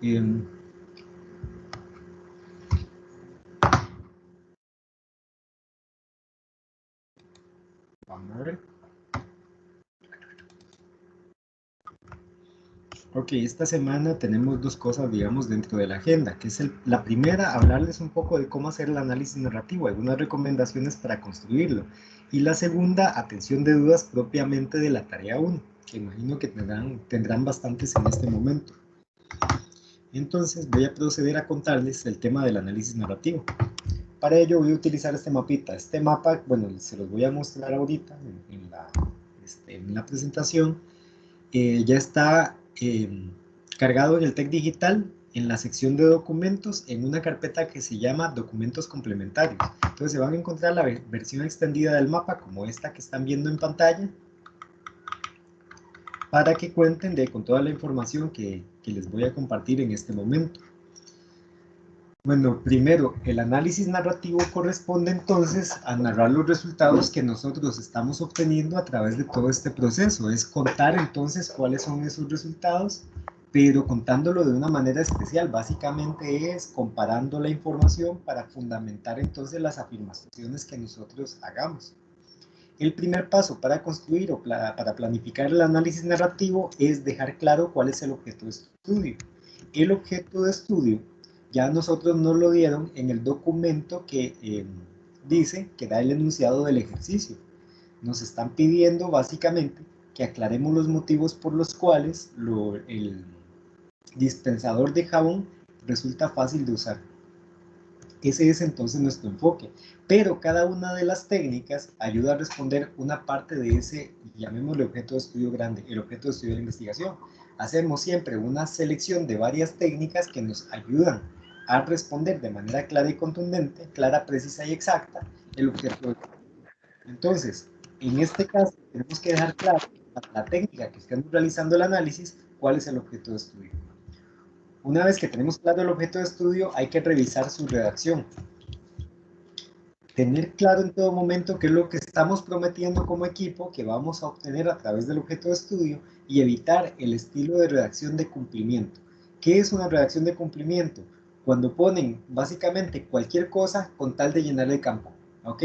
Em, Vamos a ver. Ok, esta semana tenemos dos cosas, digamos, dentro de la agenda, que es la primera, hablarles un poco de cómo hacer el análisis narrativo, algunas recomendaciones para construirlo. Y la segunda, atención de dudas propiamente de la tarea 1, que imagino que tendrán bastantes en este momento. Entonces voy a proceder a contarles el tema del análisis narrativo. Para ello voy a utilizar este mapita. Este mapa, bueno, se los voy a mostrar ahorita en la presentación. Ya está cargado en el TEC Digital, en la sección de documentos, en una carpeta que se llama documentos complementarios. Entonces se van a encontrar la versión extendida del mapa, como esta que están viendo en pantalla, para que cuenten con toda la información que les voy a compartir en este momento. Bueno, primero, el análisis narrativo corresponde entonces a narrar los resultados que nosotros estamos obteniendo a través de todo este proceso. Es contar entonces cuáles son esos resultados, pero contándolo de una manera especial. Básicamente es comparando la información para fundamentar entonces las afirmaciones que nosotros hagamos. El primer paso para construir o para planificar el análisis narrativo es dejar claro cuál es el objeto de estudio. El objeto de estudio ya nosotros nos lo dieron en el documento que dice, que da el enunciado del ejercicio. Nos están pidiendo básicamente que aclaremos los motivos por los cuales el dispensador de jabón resulta fácil de usar. Ese es entonces nuestro enfoque, pero cada una de las técnicas ayuda a responder una parte de ese, llamémosle objeto de estudio grande, el objeto de estudio de la investigación. Hacemos siempre una selección de varias técnicas que nos ayudan a responder de manera clara y contundente, clara, precisa y exacta, el objeto de estudio. Entonces, en este caso, tenemos que dejar claro para la técnica que estemos realizando el análisis, cuál es el objeto de estudio. Una vez que tenemos claro el objeto de estudio, hay que revisar su redacción. Tener claro en todo momento qué es lo que estamos prometiendo como equipo, que vamos a obtener a través del objeto de estudio, y evitar el estilo de redacción de cumplimiento. ¿Qué es una redacción de cumplimiento? Cuando ponen básicamente cualquier cosa con tal de llenar el campo, ¿ok?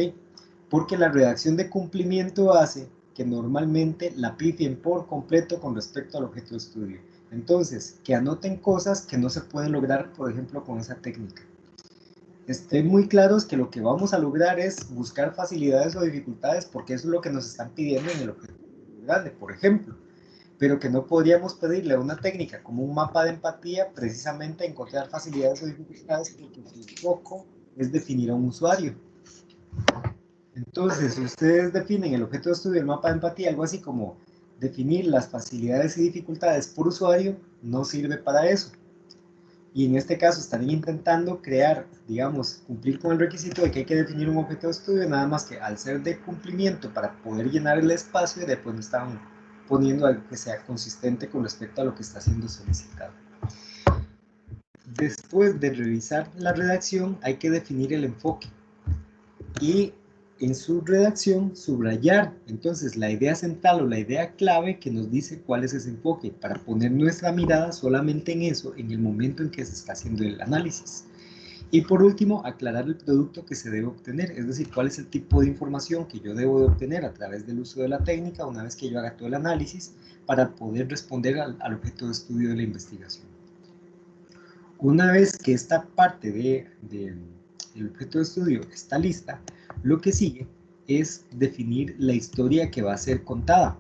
Porque la redacción de cumplimiento hace que normalmente la pifien por completo con respecto al objeto de estudio. Entonces, que anoten cosas que no se pueden lograr, por ejemplo, con esa técnica. Estén muy claros que lo que vamos a lograr es buscar facilidades o dificultades, porque eso es lo que nos están pidiendo en el objetivo grande, por ejemplo, pero que no podríamos pedirle a una técnica como un mapa de empatía precisamente encontrar facilidades o dificultades, porque su foco es definir a un usuario. Entonces, si ustedes definen el objeto de estudio del mapa de empatía, algo así como definir las facilidades y dificultades por usuario, no sirve para eso. Y en este caso estarían intentando crear, digamos, cumplir con el requisito de que hay que definir un objeto de estudio, nada más que al ser de cumplimiento para poder llenar el espacio, después no estaban poniendo algo que sea consistente con respecto a lo que está siendo solicitado. Después de revisar la redacción, hay que definir el enfoque. Y en su redacción subrayar entonces la idea central o la idea clave que nos dice cuál es ese enfoque, para poner nuestra mirada solamente en eso en el momento en que se está haciendo el análisis. Y por último, aclarar el producto que se debe obtener, es decir, cuál es el tipo de información que yo debo de obtener a través del uso de la técnica una vez que yo haga todo el análisis para poder responder al objeto de estudio de la investigación. Una vez que esta parte del objeto de estudio está lista, lo que sigue es definir la historia que va a ser contada.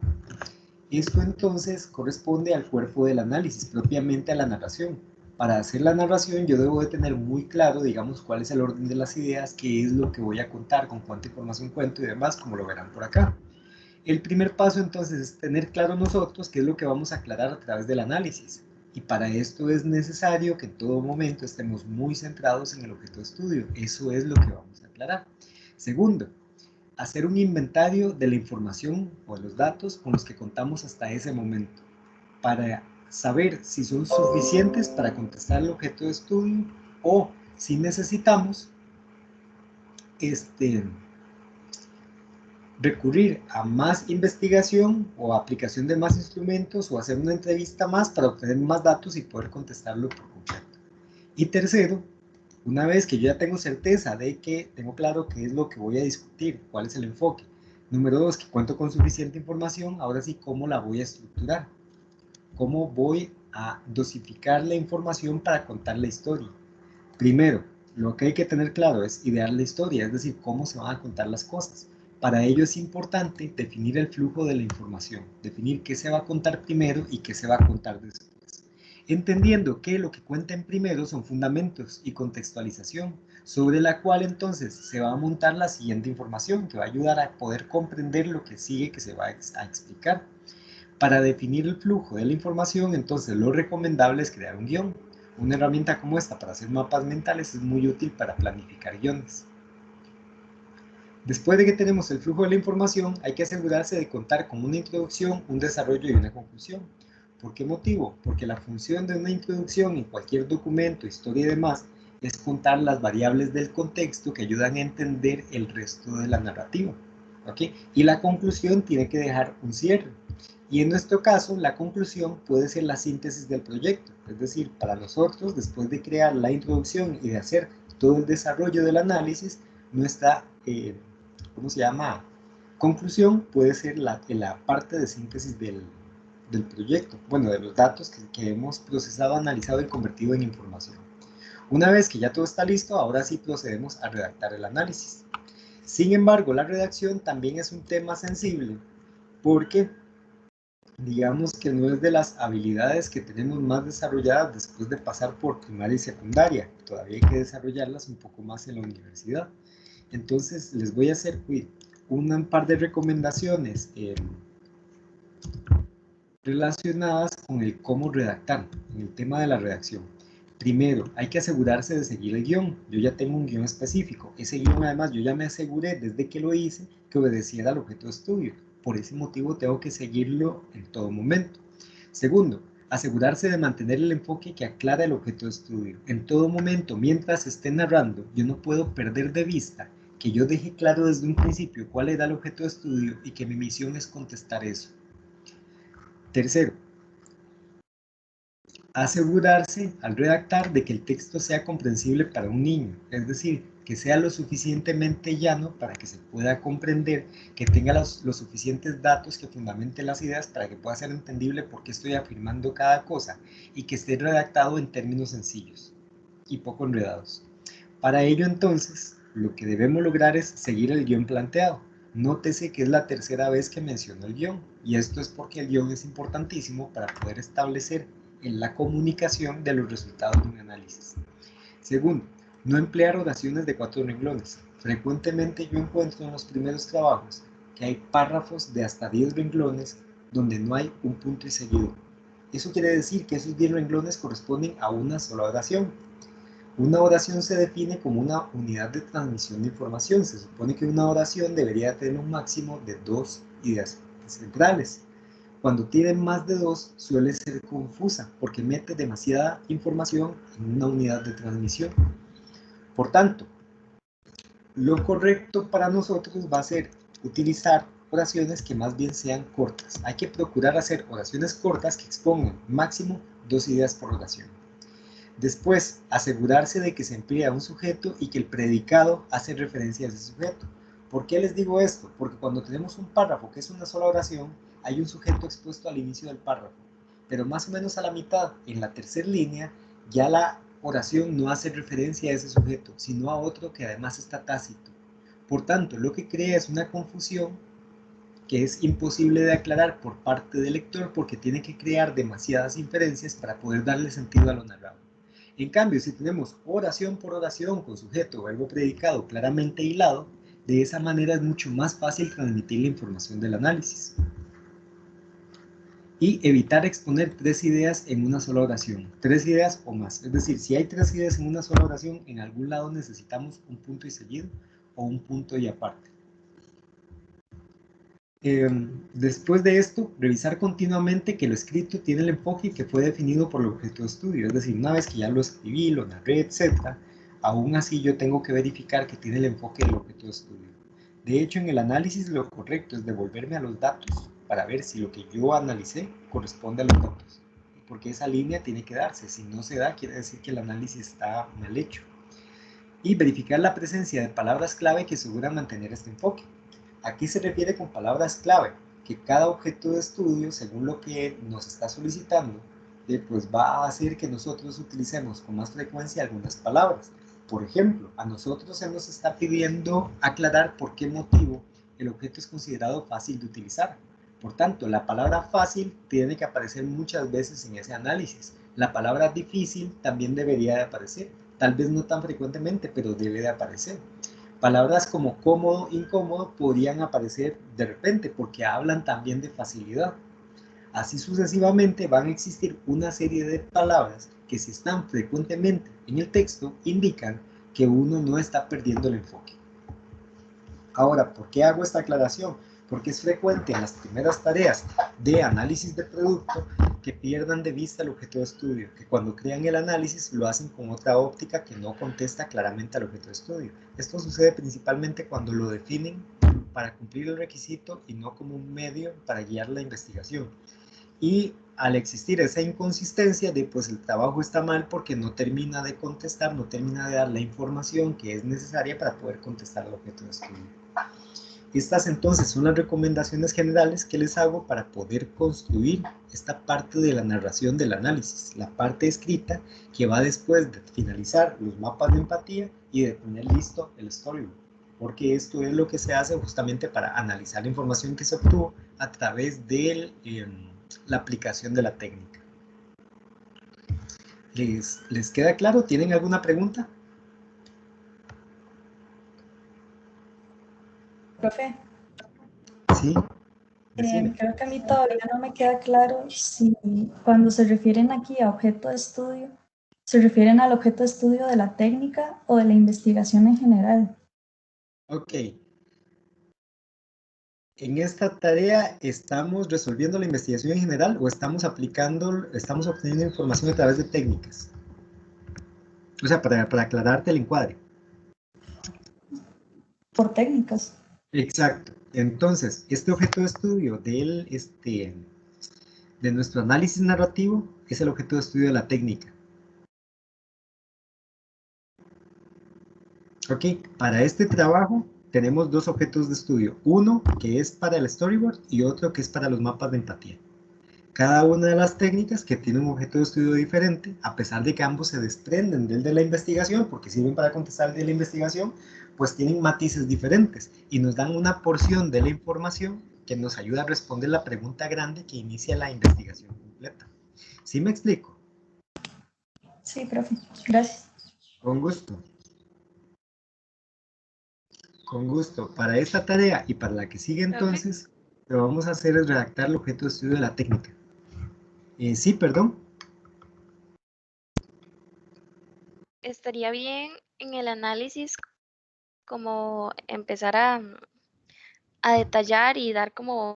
Esto entonces corresponde al cuerpo del análisis, propiamente a la narración. Para hacer la narración yo debo de tener muy claro, digamos, cuál es el orden de las ideas, qué es lo que voy a contar, con cuánta información cuento y demás, como lo verán por acá. El primer paso entonces es tener claro nosotros qué es lo que vamos a aclarar a través del análisis. Y para esto es necesario que en todo momento estemos muy centrados en el objeto de estudio. Eso es lo que vamos a aclarar. Segundo, hacer un inventario de la información o de los datos con los que contamos hasta ese momento, para saber si son suficientes para contestar el objeto de estudio o si necesitamos recurrir a más investigación o aplicación de más instrumentos o hacer una entrevista más para obtener más datos y poder contestarlo por completo. Y tercero, una vez que yo ya tengo certeza de que tengo claro qué es lo que voy a discutir, cuál es el enfoque. Número dos, que cuento con suficiente información, ahora sí, ¿cómo la voy a estructurar? ¿Cómo voy a dosificar la información para contar la historia? Primero, lo que hay que tener claro es idear la historia, es decir, cómo se van a contar las cosas. Para ello es importante definir el flujo de la información, definir qué se va a contar primero y qué se va a contar después. Entendiendo que lo que cuenten primero son fundamentos y contextualización, sobre la cual entonces se va a montar la siguiente información que va a ayudar a poder comprender lo que sigue que se va a explicar. Para definir el flujo de la información, entonces lo recomendable es crear un guión. Una herramienta como esta para hacer mapas mentales es muy útil para planificar guiones. Después de que tenemos el flujo de la información, hay que asegurarse de contar con una introducción, un desarrollo y una conclusión. ¿Por qué motivo? Porque la función de una introducción en cualquier documento, historia y demás, es contar las variables del contexto que ayudan a entender el resto de la narrativa. ¿Okay? Y la conclusión tiene que dejar un cierre. Y en nuestro caso, la conclusión puede ser la síntesis del proyecto. Es decir, para nosotros, después de crear la introducción y de hacer todo el desarrollo del análisis, nuestra, ¿cómo se llama? Conclusión puede ser la parte de síntesis del proyecto, bueno, de los datos que hemos procesado, analizado y convertido en información. Una vez que ya todo está listo, ahora sí procedemos a redactar el análisis. Sin embargo, la redacción también es un tema sensible porque digamos que no es de las habilidades que tenemos más desarrolladas después de pasar por primaria y secundaria. Todavía hay que desarrollarlas un poco más en la universidad. Entonces les voy a hacer un par de recomendaciones relacionadas con el cómo redactar, en el tema de la redacción. Primero, hay que asegurarse de seguir el guión. Yo ya tengo un guión específico. Ese guión, además, yo ya me aseguré desde que lo hice que obedeciera al objeto de estudio. Por ese motivo, tengo que seguirlo en todo momento. Segundo, asegurarse de mantener el enfoque que aclara el objeto de estudio. En todo momento, mientras esté narrando, yo no puedo perder de vista que yo deje claro desde un principio cuál era el objeto de estudio y que mi misión es contestar eso. Tercero, asegurarse al redactar de que el texto sea comprensible para un niño, es decir, que sea lo suficientemente llano para que se pueda comprender, que tenga los suficientes datos que fundamenten las ideas para que pueda ser entendible por qué estoy afirmando cada cosa y que esté redactado en términos sencillos y poco enredados. Para ello entonces, lo que debemos lograr es seguir el guión planteado. Nótese que es la tercera vez que menciono el guión, y esto es porque el guión es importantísimo para poder establecer en la comunicación de los resultados de un análisis. Segundo, no emplear oraciones de 4 renglones. Frecuentemente yo encuentro en los primeros trabajos que hay párrafos de hasta 10 renglones donde no hay un punto y seguido. Eso quiere decir que esos 10 renglones corresponden a una sola oración. Una oración se define como una unidad de transmisión de información. Se supone que una oración debería tener un máximo de 2 ideas centrales. Cuando tiene más de 2 suele ser confusa porque mete demasiada información en una unidad de transmisión. Por tanto, lo correcto para nosotros va a ser utilizar oraciones que más bien sean cortas. Hay que procurar hacer oraciones cortas que expongan máximo 2 ideas por oración. Después, asegurarse de que se emplea un sujeto y que el predicado hace referencia a ese sujeto. ¿Por qué les digo esto? Porque cuando tenemos un párrafo que es una sola oración, hay un sujeto expuesto al inicio del párrafo, pero más o menos a la mitad, en la tercera línea, ya la oración no hace referencia a ese sujeto, sino a otro que además está tácito. Por tanto, lo que crea es una confusión que es imposible de aclarar por parte del lector porque tiene que crear demasiadas inferencias para poder darle sentido a lo narrado. En cambio, si tenemos oración por oración con sujeto o verbo predicado claramente hilado, de esa manera es mucho más fácil transmitir la información del análisis. Y evitar exponer 3 ideas en una sola oración, 3 ideas o más. Es decir, si hay 3 ideas en una sola oración, en algún lado necesitamos un punto y seguido o un punto y aparte. Después de esto, revisar continuamente que lo escrito tiene el enfoque que fue definido por el objeto de estudio. Es decir, una vez que ya lo escribí, lo narré, etc., aún así yo tengo que verificar que tiene el enfoque del objeto de estudio. De hecho, en el análisis lo correcto es devolverme a los datos para ver si lo que yo analicé corresponde a los datos. porque esa línea tiene que darse. Si no se da, quiere decir que el análisis está mal hecho. Y verificar la presencia de palabras clave que aseguran mantener este enfoque. Aquí se refiere con palabras clave, que cada objeto de estudio, según lo que nos está solicitando, pues va a hacer que nosotros utilicemos con más frecuencia algunas palabras. Por ejemplo, a nosotros se nos está pidiendo aclarar por qué motivo el objeto es considerado fácil de utilizar. Por tanto, la palabra fácil tiene que aparecer muchas veces en ese análisis. La palabra difícil también debería de aparecer. Tal vez no tan frecuentemente, pero debe de aparecer. Palabras como cómodo, incómodo podrían aparecer de repente porque hablan también de facilidad. Así sucesivamente van a existir una serie de palabras que si están frecuentemente en el texto indican que uno no está perdiendo el enfoque. Ahora, ¿por qué hago esta aclaración? Porque es frecuente en las primeras tareas de análisis de producto que pierdan de vista el objeto de estudio, que cuando crean el análisis lo hacen con otra óptica que no contesta claramente al objeto de estudio. Esto sucede principalmente cuando lo definen para cumplir el requisito y no como un medio para guiar la investigación. Y al existir esa inconsistencia de pues el trabajo está mal porque no termina de contestar, no termina de dar la información que es necesaria para poder contestar al objeto de estudio. Estas entonces son las recomendaciones generales que les hago para poder construir esta parte de la narración del análisis, la parte escrita que va después de finalizar los mapas de empatía y de tener listo el storyboard, porque esto es lo que se hace justamente para analizar la información que se obtuvo a través de la aplicación de la técnica. ¿Les queda claro? ¿Tienen alguna pregunta? Profe, Sí, decime. creo que a mí todavía no me queda claro si cuando se refieren aquí a objeto de estudio, se refieren al objeto de estudio de la técnica o de la investigación en general. Ok. En esta tarea, ¿estamos resolviendo la investigación en general o estamos estamos obteniendo información a través de técnicas? O sea, para aclararte el encuadre. Por técnicas. Exacto. Entonces, este objeto de estudio de nuestro análisis narrativo es el objeto de estudio de la técnica. Ok, para este trabajo tenemos dos objetos de estudio. Uno que es para el storyboard y otro que es para los mapas de empatía. Cada una de las técnicas que tiene un objeto de estudio diferente, a pesar de que ambos se desprenden del de la investigación, porque sirven para contestar el de la investigación, pues tienen matices diferentes y nos dan una porción de la información que nos ayuda a responder la pregunta grande que inicia la investigación completa. ¿Sí me explico? Sí, profe. Gracias. Con gusto. Con gusto. Para esta tarea y para la que sigue Profe, entonces, lo que vamos a hacer es redactar el objeto de estudio de la técnica. Sí, perdón. estaría bien en el análisis como empezar a detallar y dar como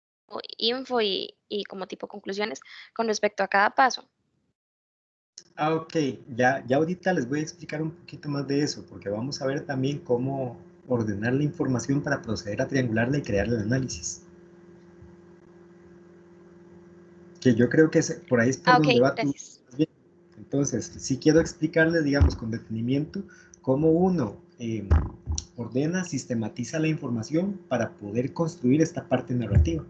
info y como tipo conclusiones con respecto a cada paso. Ah, ok, ya ahorita les voy a explicar un poquito más de eso, porque vamos a ver también cómo ordenar la información para proceder a triangularla y crear el análisis. Que yo creo que por ahí es por Ah, ok, donde va tu... gracias. Entonces, sí quiero explicarles, digamos, con detenimiento, cómo uno ordena, sistematiza la información para poder construir esta parte narrativa.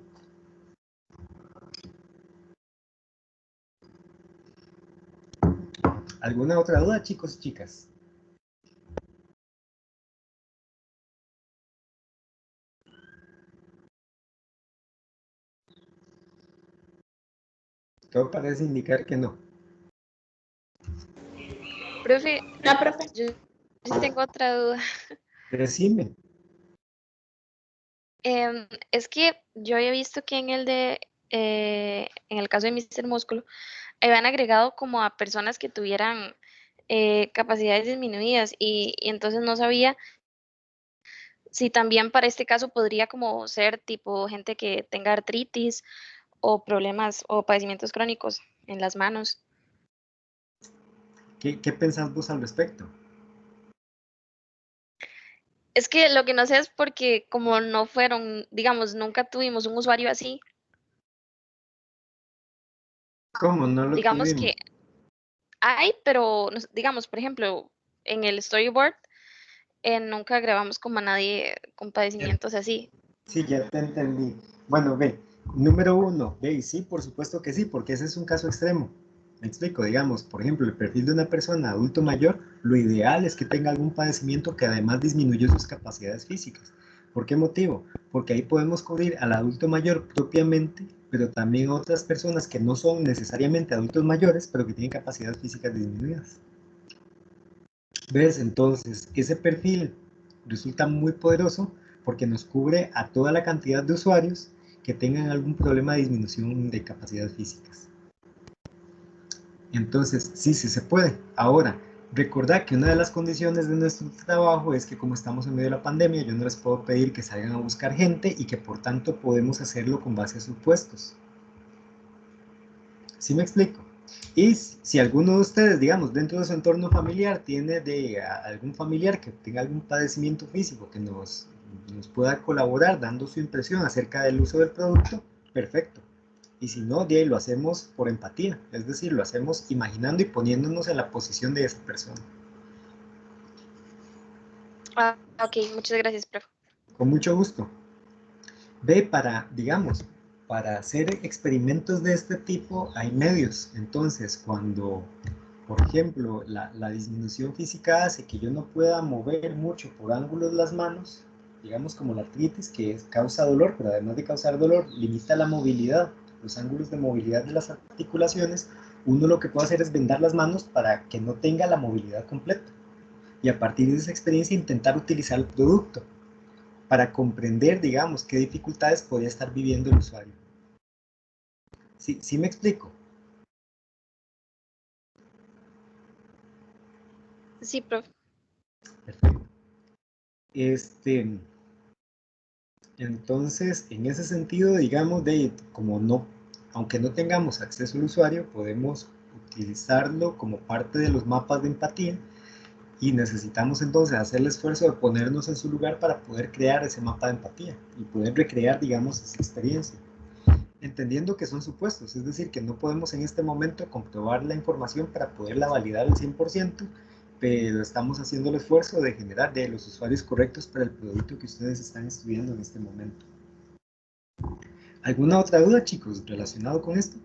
¿Alguna otra duda, chicos y chicas? Todo parece indicar que no. Profe, No, profe. yo sí tengo otra duda. Decime. Es que yo había visto que en el caso de Mr. Músculo, habían agregado como a personas que tuvieran capacidades disminuidas y entonces no sabía si también para este caso podría como ser tipo gente que tenga artritis o problemas o padecimientos crónicos en las manos. ¿Qué pensás vos al respecto? Es que lo que no sé es porque como no fueron, digamos, nunca tuvimos un usuario así. ¿Cómo no lo Digamos tuvimos? que hay, pero digamos, por ejemplo, en el storyboard nunca grabamos como a nadie con padecimientos así. Sí, ya te entendí. Bueno, ve, número uno, ve, y sí, por supuesto que sí, porque ese es un caso extremo. Me explico, digamos, por ejemplo, el perfil de una persona adulto mayor, lo ideal es que tenga algún padecimiento que además disminuye sus capacidades físicas. ¿Por qué motivo? Porque ahí podemos cubrir al adulto mayor propiamente, pero también a otras personas que no son necesariamente adultos mayores, pero que tienen capacidades físicas disminuidas. ¿Ves? Entonces, ese perfil resulta muy poderoso porque nos cubre a toda la cantidad de usuarios que tengan algún problema de disminución de capacidades físicas. Entonces, sí, sí se puede. Ahora, recordad que una de las condiciones de nuestro trabajo es que como estamos en medio de la pandemia, yo no les puedo pedir que salgan a buscar gente y que por tanto podemos hacerlo con base a supuestos. ¿Sí me explico? Y si alguno de ustedes, digamos, dentro de su entorno familiar tiene algún familiar que tenga algún padecimiento físico que nos pueda colaborar dando su impresión acerca del uso del producto, perfecto. Y si no, de ahí lo hacemos por empatía, es decir, lo hacemos imaginando y poniéndonos en la posición de esa persona. Ah, ok, muchas gracias, profe. Con mucho gusto. Ve, digamos, para hacer experimentos de este tipo hay medios. Entonces, cuando, por ejemplo, la disminución física hace que yo no pueda mover mucho por ángulos las manos, digamos como la artritis, que causa dolor, pero además de causar dolor, limita la movilidad, los ángulos de movilidad de las articulaciones, uno lo que puede hacer es vendar las manos para que no tenga la movilidad completa. Y a partir de esa experiencia intentar utilizar el producto para comprender, digamos, qué dificultades podría estar viviendo el usuario. ¿Sí, sí me explico? Sí, profe. Perfecto. Entonces, en ese sentido, digamos, como no, aunque no tengamos acceso al usuario, podemos utilizarlo como parte de los mapas de empatía y necesitamos entonces hacer el esfuerzo de ponernos en su lugar para poder crear ese mapa de empatía y poder recrear, digamos, esa experiencia. Entendiendo que son supuestos, es decir, que no podemos en este momento comprobar la información para poderla validar al 100%, pero estamos haciendo el esfuerzo de generar de los usuarios correctos para el producto que ustedes están estudiando en este momento. ¿Alguna otra duda, chicos, relacionado con esto?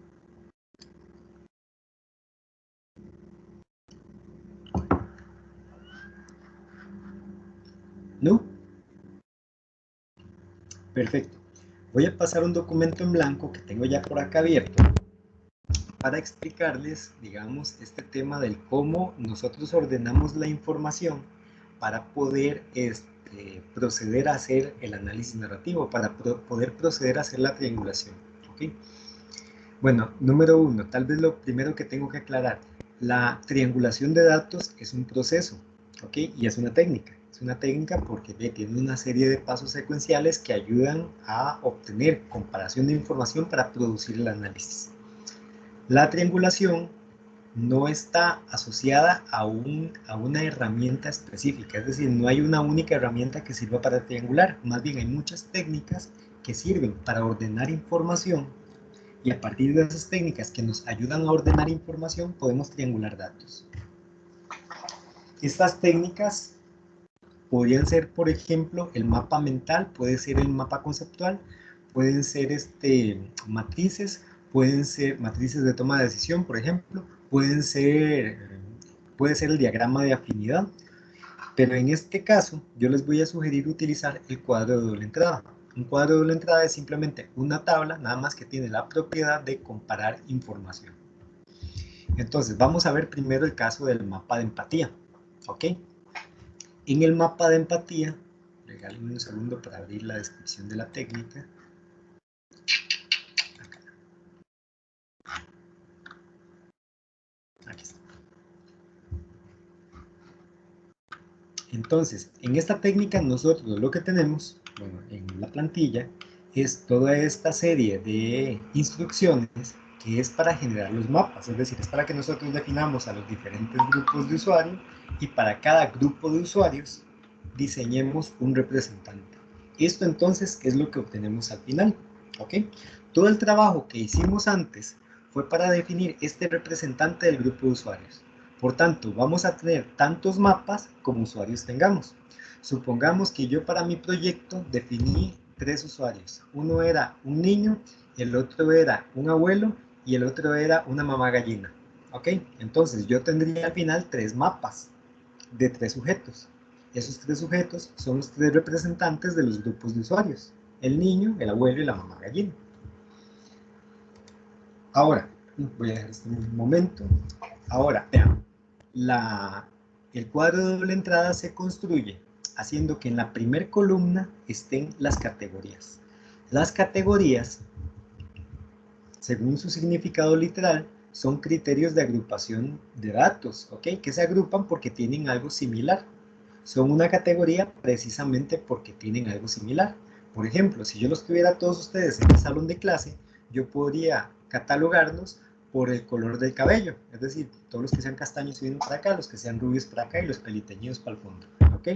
¿No? Perfecto. Voy a pasar un documento en blanco que tengo ya por acá abierto para explicarles, digamos, este tema del cómo nosotros ordenamos la información para poder proceder a hacer el análisis narrativo, para poder proceder a hacer la triangulación. ¿Okay? Bueno, número uno, tal vez lo primero que tengo que aclarar, la triangulación de datos es un proceso, ¿ok? Y es una técnica. Es una técnica porque tiene una serie de pasos secuenciales que ayudan a obtener comparación de información para producir el análisis. La triangulación no está asociada a una herramienta específica, es decir, no hay una única herramienta que sirva para triangular, más bien hay muchas técnicas que sirven para ordenar información y a partir de esas técnicas que nos ayudan a ordenar información podemos triangular datos. Estas técnicas podrían ser, por ejemplo, el mapa mental, puede ser el mapa conceptual, pueden ser matrices, pueden ser matrices de toma de decisión, por ejemplo, puede ser el diagrama de afinidad, pero en este caso yo les voy a sugerir utilizar el cuadro de doble entrada. Un cuadro de doble entrada es simplemente una tabla, nada más que tiene la propiedad de comparar información. Entonces, vamos a ver primero el caso del mapa de empatía, ¿ok? En el mapa de empatía, regálenme un segundo para abrir la descripción de la técnica. Aquí está. Entonces, en esta técnica nosotros lo que tenemos, bueno, en la plantilla, es toda esta serie de instrucciones que es para generar los mapas, es decir, es para que nosotros definamos a los diferentes grupos de usuarios y para cada grupo de usuarios diseñemos un representante. Esto entonces es lo que obtenemos al final, ¿ok? Todo el trabajo que hicimos antes fue para definir este representante del grupo de usuarios. Por tanto, vamos a tener tantos mapas como usuarios tengamos. Supongamos que yo para mi proyecto definí 3 usuarios. Uno era un niño, el otro era un abuelo y el otro era una mamá gallina. ¿Ok? Entonces yo tendría al final 3 mapas de 3 sujetos. Esos 3 sujetos son los 3 representantes de los grupos de usuarios. El niño, el abuelo y la mamá gallina. Ahora, voy a dejar este momento. Ahora, vean, el cuadro de doble entrada se construye haciendo que en la primera columna estén las categorías. Las categorías, según su significado literal, son criterios de agrupación de datos, ¿ok? Que se agrupan porque tienen algo similar. Son una categoría precisamente porque tienen algo similar. Por ejemplo, si yo los tuviera todos ustedes en el salón de clase, yo podría catalogarlos por el color del cabello, es decir, todos los que sean castaños vienen para acá, los que sean rubios para acá y los peliteñidos para el fondo, ¿ok?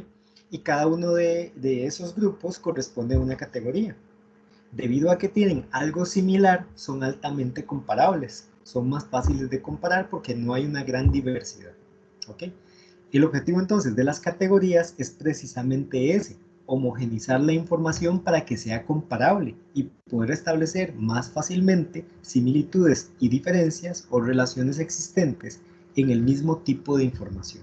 Y cada uno de esos grupos corresponde a una categoría. Debido a que tienen algo similar, son altamente comparables, son más fáciles de comparar porque no hay una gran diversidad, ¿ok? El objetivo entonces de las categorías es precisamente ese, homogenizar la información para que sea comparable y poder establecer más fácilmente similitudes y diferencias o relaciones existentes en el mismo tipo de información.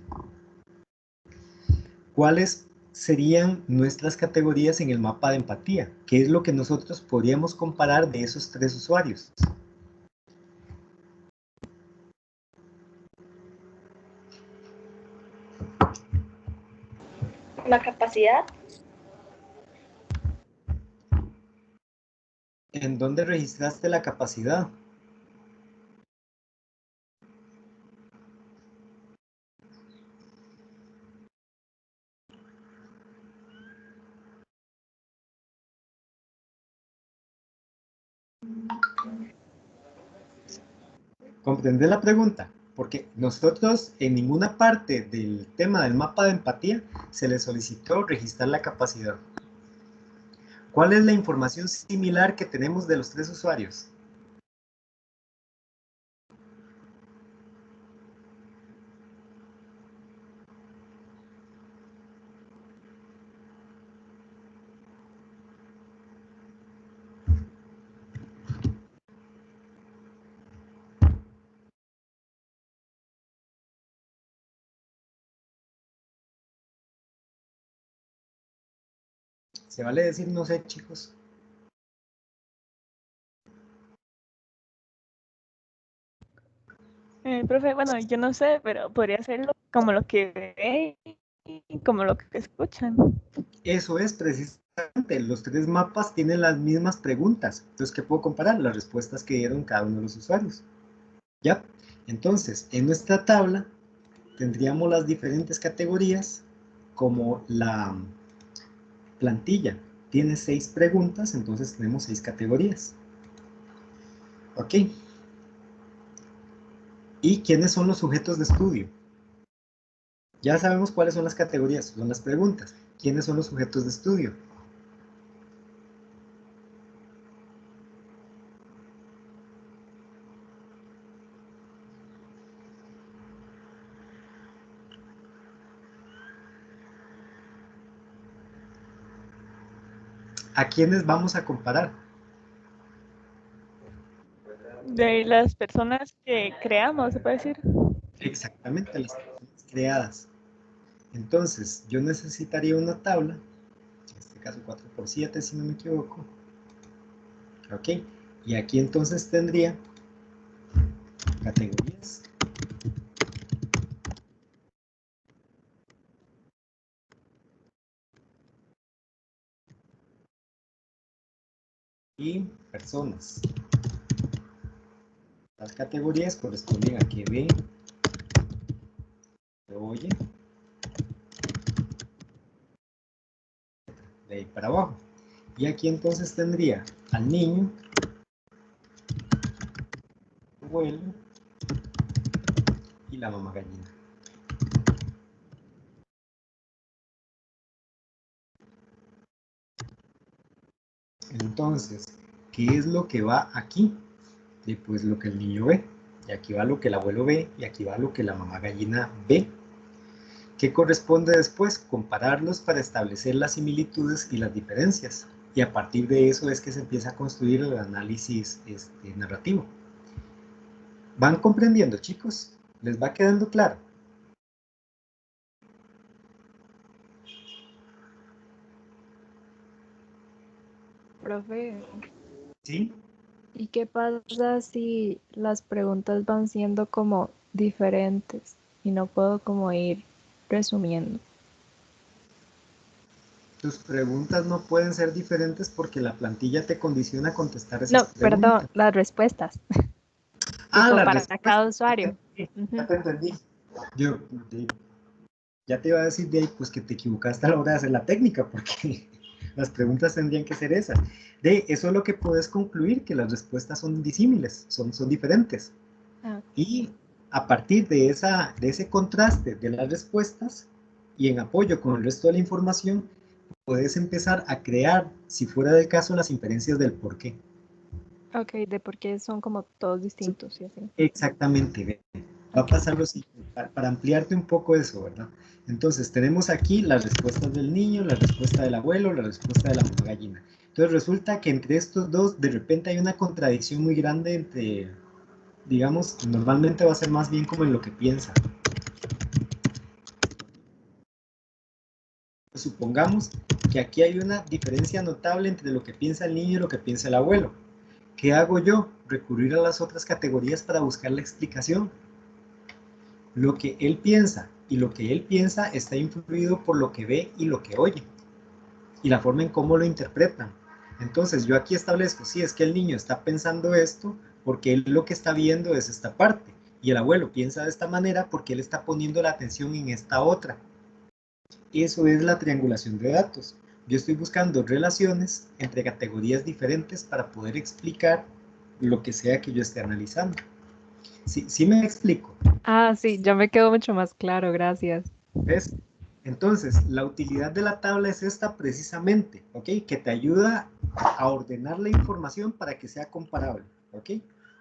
¿Cuáles serían nuestras categorías en el mapa de empatía? ¿Qué es lo que nosotros podríamos comparar de esos 3 usuarios? La capacidad. ¿En dónde registraste la capacidad? ¿Comprendés la pregunta? Porque nosotros en ninguna parte del tema del mapa de empatía se le solicitó registrar la capacidad. ¿Cuál es la información similar que tenemos de los 3 usuarios? ¿Se vale decir no sé, chicos? Profe, bueno, yo no sé, pero podría ser como lo que ve y como lo que escuchan. Eso es precisamente, los 3 mapas tienen las mismas preguntas. Entonces, ¿qué puedo comparar? Las respuestas que dieron cada uno de los usuarios. ¿Ya? Entonces, en nuestra tabla tendríamos las diferentes categorías como la plantilla tiene 6 preguntas, entonces tenemos 6 categorías. ¿Ok? ¿Y quiénes son los sujetos de estudio? Ya sabemos cuáles son las categorías, son las preguntas. ¿Quiénes son los sujetos de estudio? ¿A quiénes vamos a comparar? De las personas que creamos, se puede decir. Exactamente, las personas creadas. Entonces, yo necesitaría una tabla, en este caso 4×7 si no me equivoco. Ok, y aquí entonces tendría categorías. Y personas. Las categorías corresponden a que ve, que oye, de ahí para abajo. Y aquí entonces tendría al niño, el abuelo y la mamá gallina. Entonces, ¿qué es lo que va aquí? Y pues lo que el niño ve. Y aquí va lo que el abuelo ve, y aquí va lo que la mamá gallina ve. ¿Qué corresponde después? Compararlos para establecer las similitudes y las diferencias. Y a partir de eso es que se empieza a construir el análisis narrativo. ¿Van comprendiendo, chicos? ¿Les va quedando claro? Profe, ¿Sí? ¿y qué pasa si las preguntas van siendo como diferentes y no puedo como ir resumiendo? Tus preguntas no pueden ser diferentes porque la plantilla te condiciona a contestar esas No, perdón, preguntas. las respuestas, Ah, tipo la para cada respuesta. usuario. Ya Ujú. te entendí. Yo ya te iba a decir de ahí, pues que te equivocaste a la hora de hacer la técnica, porque las preguntas tendrían que ser esas. De eso es lo que puedes concluir, que las respuestas son disímiles, son diferentes. Ah, Y a partir de ese contraste de las respuestas y en apoyo con el resto de la información, puedes empezar a crear, si fuera del caso, las inferencias del por qué. ok, de por qué son como todos distintos y así. Exactamente. Va a Ok. pasar lo siguiente, para ampliarte un poco eso, ¿verdad? Entonces, tenemos aquí las respuestas del niño, la respuesta del abuelo, la respuesta de la mamá gallina. Entonces, resulta que entre estos dos, de repente hay una contradicción muy grande entre, digamos, normalmente va a ser más bien como en lo que piensa. Supongamos que aquí hay una diferencia notable entre lo que piensa el niño y lo que piensa el abuelo. ¿Qué hago yo? Recurrir a las otras categorías para buscar la explicación. Lo que él piensa y lo que él piensa está influido por lo que ve y lo que oye y la forma en cómo lo interpretan. Entonces yo aquí establezco, sí, es que el niño está pensando esto porque él lo que está viendo es esta parte y el abuelo piensa de esta manera porque él está poniendo la atención en esta otra. Eso es la triangulación de datos. Yo estoy buscando relaciones entre categorías diferentes para poder explicar lo que sea que yo esté analizando. Sí, sí me explico. Ah, sí, ya me quedó mucho más claro, gracias. ¿Ves? Entonces, la utilidad de la tabla es esta precisamente, ¿ok? Que te ayuda a ordenar la información para que sea comparable, ¿ok?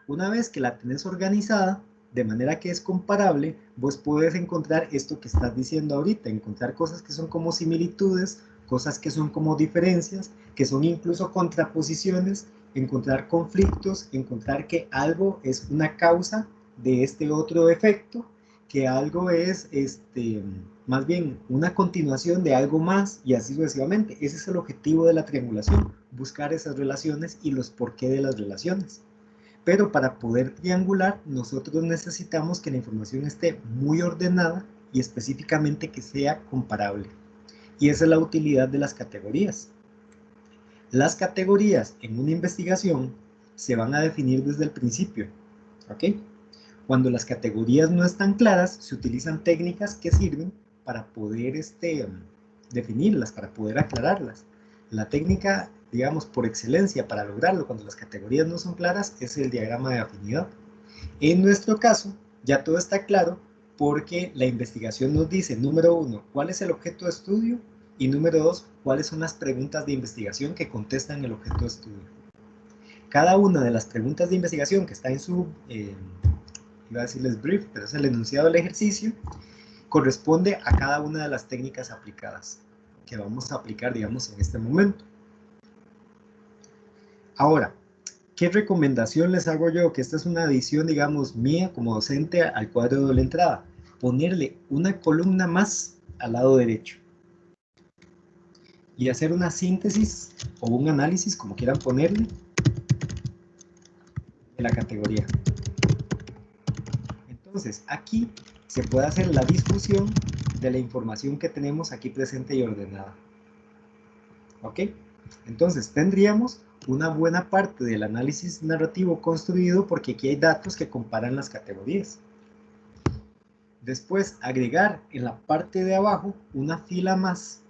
Una vez que la tenés organizada, de manera que es comparable, vos puedes encontrar esto que estás diciendo ahorita, encontrar cosas que son como similitudes, cosas que son como diferencias, que son incluso contraposiciones, encontrar conflictos, encontrar que algo es una causa de este otro efecto, que algo es más bien una continuación de algo más y así sucesivamente. Ese es el objetivo de la triangulación, buscar esas relaciones y los porqué de las relaciones. Pero para poder triangular, nosotros necesitamos que la información esté muy ordenada y específicamente que sea comparable. Y esa es la utilidad de las categorías. Las categorías en una investigación se van a definir desde el principio, ¿ok? Cuando las categorías no están claras, se utilizan técnicas que sirven para poder definirlas, para poder aclararlas. La técnica, digamos, por excelencia para lograrlo cuando las categorías no son claras es el diagrama de afinidad. En nuestro caso, ya todo está claro porque la investigación nos dice, número 1, cuál es el objeto de estudio y número 2, cuáles son las preguntas de investigación que contestan el objeto de estudio. Cada una de las preguntas de investigación que está en su iba a decirles brief, pero es el enunciado del ejercicio, corresponde a cada una de las técnicas aplicadas, que vamos a aplicar, digamos, en este momento. Ahora, ¿qué recomendación les hago yo? Que esta es una adición, digamos, mía como docente al cuadro de doble entrada. Ponerle una columna más al lado derecho. Y hacer una síntesis o un análisis, como quieran ponerle, de la categoría. Entonces, aquí se puede hacer la discusión de la información que tenemos aquí presente y ordenada. ¿Ok? Entonces, tendríamos una buena parte del análisis narrativo construido porque aquí hay datos que comparan las categorías. Después, agregar en la parte de abajo una fila más.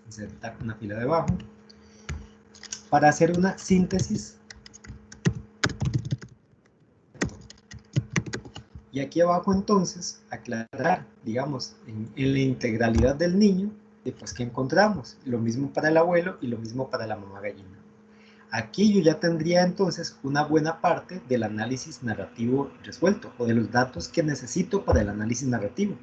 Insertar una fila de abajo para hacer una síntesis. Y aquí abajo entonces aclarar, digamos, en la integralidad del niño, pues que encontramos lo mismo para el abuelo y lo mismo para la mamá gallina. Aquí yo ya tendría entonces una buena parte del análisis narrativo resuelto, o de los datos que necesito para el análisis narrativo.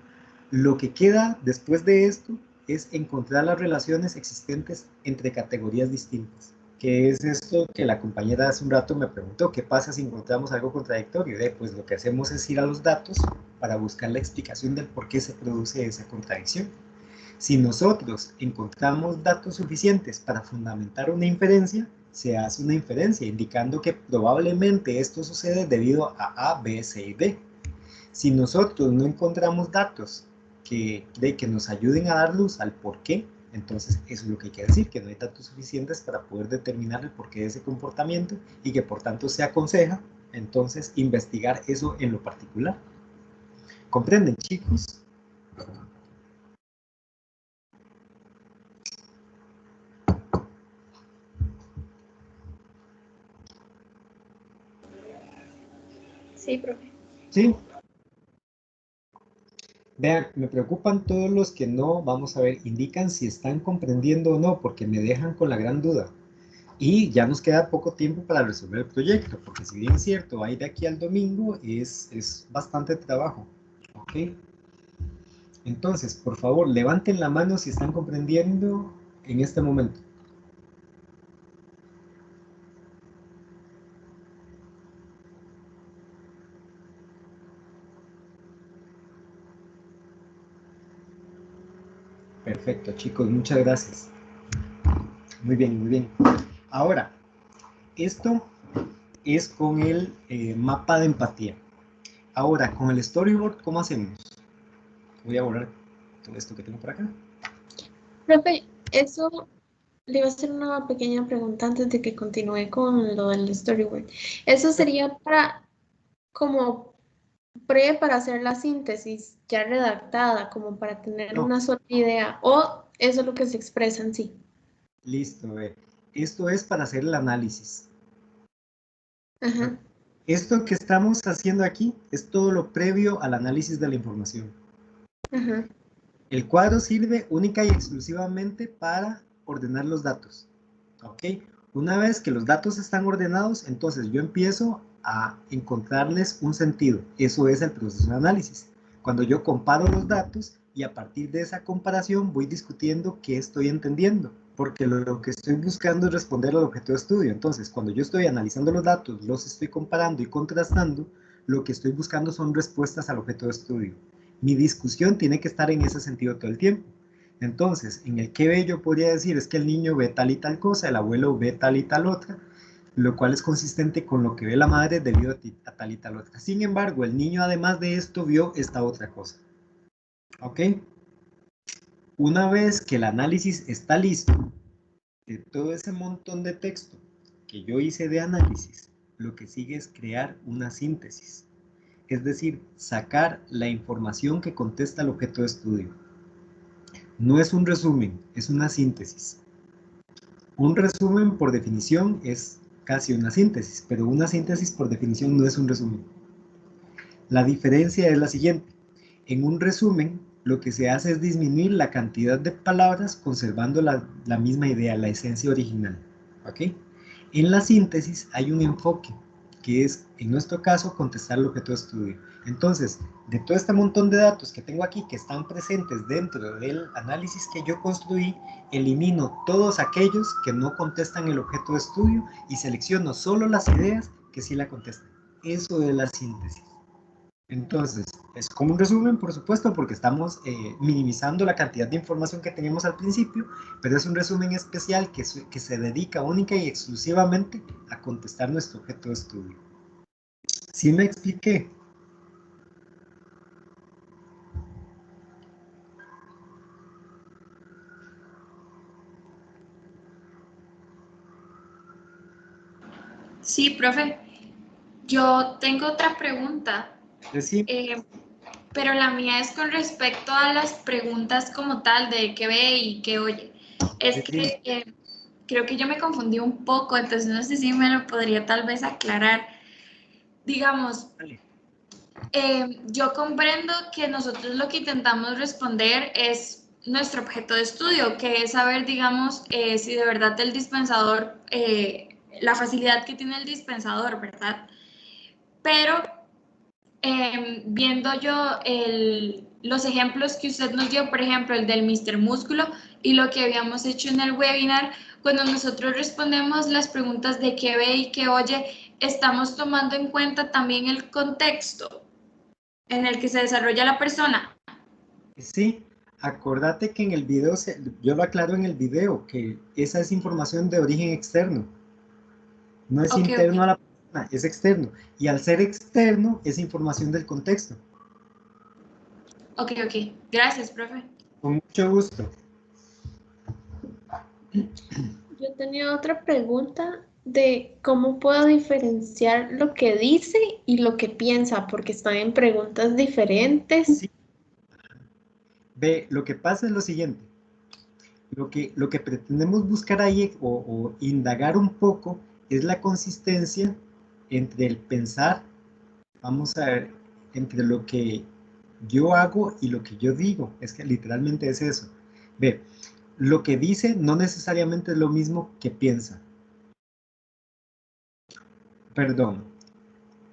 Lo que queda después de esto es encontrar las relaciones existentes entre categorías distintas, que es esto que la compañera hace un rato me preguntó: ¿qué pasa si encontramos algo contradictorio? Pues lo que hacemos es ir a los datos para buscar la explicación del por qué se produce esa contradicción. Si nosotros encontramos datos suficientes para fundamentar una inferencia, se hace una inferencia indicando que probablemente esto sucede debido a A, B, C y D. Si nosotros no encontramos datos que nos ayuden a dar luz al por qué, entonces eso es lo que hay que decir, que no hay datos suficientes para poder determinar el porqué de ese comportamiento y que por tanto se aconseja entonces investigar eso en lo particular. ¿Comprenden, chicos? Sí, profe. Sí. Vean, me preocupan todos los que no, vamos a ver, indican si están comprendiendo o no, porque me dejan con la gran duda. Y ya nos queda poco tiempo para resolver el proyecto, porque si bien es cierto, hay de aquí al domingo, es bastante trabajo. ¿Ok? Entonces, por favor, levanten la mano si están comprendiendo en este momento. Perfecto, chicos, muchas gracias. Muy bien, muy bien. Ahora, esto es con el mapa de empatía. Ahora, con el storyboard, ¿cómo hacemos? Voy a borrar todo esto que tengo por acá. Profe, eso le iba a hacer una pequeña pregunta antes de que continúe con lo del storyboard. ¿Eso sería para como para hacer la síntesis ya redactada, como para tener No. una sola idea, o eso es lo que se expresa en sí? Listo, esto es para hacer el análisis. Ajá. Esto que estamos haciendo aquí es todo lo previo al análisis de la información. Ajá. El cuadro sirve única y exclusivamente para ordenar los datos. ¿Ok? Una vez que los datos están ordenados, entonces yo empiezo a encontrarles un sentido. Eso es el proceso de análisis. Cuando yo comparo los datos y a partir de esa comparación voy discutiendo qué estoy entendiendo, porque lo que estoy buscando es responder al objeto de estudio. Entonces, cuando yo estoy analizando los datos, los estoy comparando y contrastando, lo que estoy buscando son respuestas al objeto de estudio. Mi discusión tiene que estar en ese sentido todo el tiempo. Entonces, en el que ve yo podría decir es que el niño ve tal y tal cosa, el abuelo ve tal y tal otra, lo cual es consistente con lo que ve la madre debido a tal y tal otra. Sin embargo, el niño además de esto vio esta otra cosa. ¿Ok? Una vez que el análisis está listo, de todo ese montón de texto que yo hice de análisis, lo que sigue es crear una síntesis. Es decir, sacar la información que contesta el objeto de estudio. No es un resumen, es una síntesis. Un resumen por definición es casi una síntesis, pero una síntesis por definición no es un resumen. La diferencia es la siguiente. En un resumen, lo que se hace es disminuir la cantidad de palabras conservando la misma idea, la esencia original. ¿Ok? En la síntesis hay un enfoque, que es, en nuestro caso, contestar el objeto de estudio. Entonces, de todo este montón de datos que tengo aquí, que están presentes dentro del análisis que yo construí, elimino todos aquellos que no contestan el objeto de estudio y selecciono solo las ideas que sí la contestan. Eso es la síntesis. Entonces, es como un resumen, por supuesto, porque estamos minimizando la cantidad de información que teníamos al principio, pero es un resumen especial que se dedica única y exclusivamente a contestar nuestro objeto de estudio. ¿Sí me expliqué? Sí, profe. Yo tengo otra pregunta, Sí. pero la mía es con respecto a las preguntas como tal de qué ve y qué oye. Es que creo que yo me confundí un poco, entonces no sé si me lo podría tal vez aclarar. Digamos, yo comprendo que nosotros lo que intentamos responder es nuestro objeto de estudio, que es saber, digamos, si de verdad el dispensador la facilidad que tiene el dispensador, ¿verdad? Pero viendo yo los ejemplos que usted nos dio, por ejemplo, el del Mr. Músculo y lo que habíamos hecho en el webinar, cuando nosotros respondemos las preguntas de qué ve y qué oye, estamos tomando en cuenta también el contexto en el que se desarrolla la persona. Sí, acordate que en el video, yo lo aclaro en el video, que esa es información de origen externo. No es interno a la persona, es externo. Y al ser externo, es información del contexto. Ok. Gracias, profe. Con mucho gusto. Yo tenía otra pregunta de cómo puedo diferenciar lo que dice y lo que piensa, porque están en preguntas diferentes. Sí. Ve, lo que pasa es lo siguiente. Lo que pretendemos buscar ahí o indagar un poco es la consistencia entre el pensar, vamos a ver, entre lo que yo hago y lo que yo digo. Es que literalmente es eso. Ve, lo que dice no necesariamente es lo mismo que piensa. Perdón,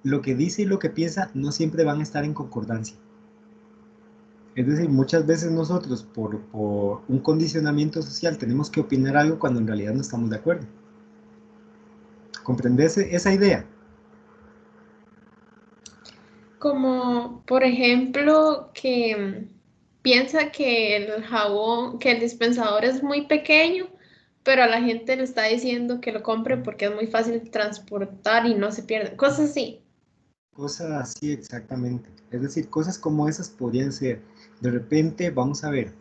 lo que dice y lo que piensa no siempre van a estar en concordancia. Es decir, muchas veces nosotros por un condicionamiento social tenemos que opinar algo cuando en realidad no estamos de acuerdo. ¿Comprendes esa idea? Como, por ejemplo, que piensa que el jabón, que el dispensador es muy pequeño, pero a la gente le está diciendo que lo compre porque es muy fácil de transportar y no se pierde. Cosas así. Cosas así exactamente. Es decir, cosas como esas podrían ser, de repente, vamos a ver.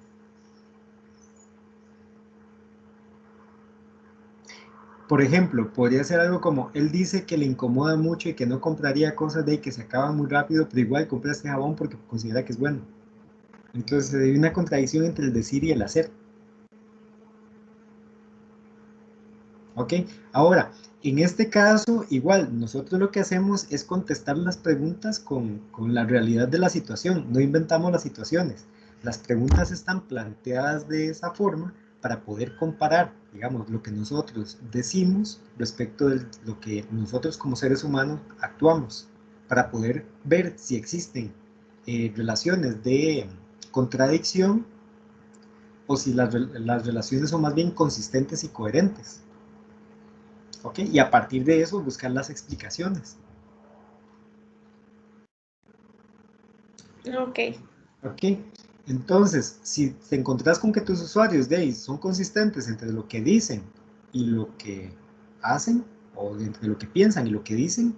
Por ejemplo, podría ser algo como, él dice que le incomoda mucho y que no compraría cosas de ahí que se acaban muy rápido, pero igual compra este jabón porque considera que es bueno. Entonces hay una contradicción entre el decir y el hacer. ¿Ok? Ahora, en este caso, igual, nosotros lo que hacemos es contestar las preguntas con la realidad de la situación, no inventamos las situaciones. Las preguntas están planteadas de esa forma para poder comparar, digamos, lo que nosotros decimos respecto de lo que nosotros como seres humanos actuamos, para poder ver si existen relaciones de contradicción o si las relaciones son más bien consistentes y coherentes. ¿Ok? Y a partir de eso buscar las explicaciones. Ok. ¿Ok? Entonces, si te encontrás con que tus usuarios de ahí son consistentes entre lo que dicen y lo que hacen, o entre lo que piensan y lo que dicen,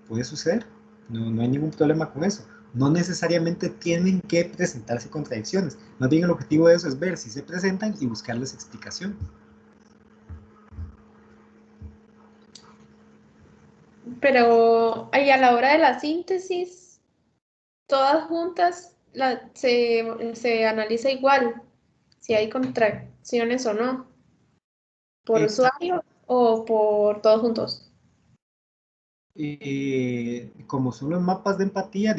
puede suceder. No hay ningún problema con eso. No necesariamente tienen que presentarse contradicciones. Más bien el objetivo de eso es ver si se presentan y buscarles explicación. Pero ahí a la hora de la síntesis, todas juntas se analiza igual, si hay contracciones o no, por usuario o por todos juntos. Como son los mapas de empatía,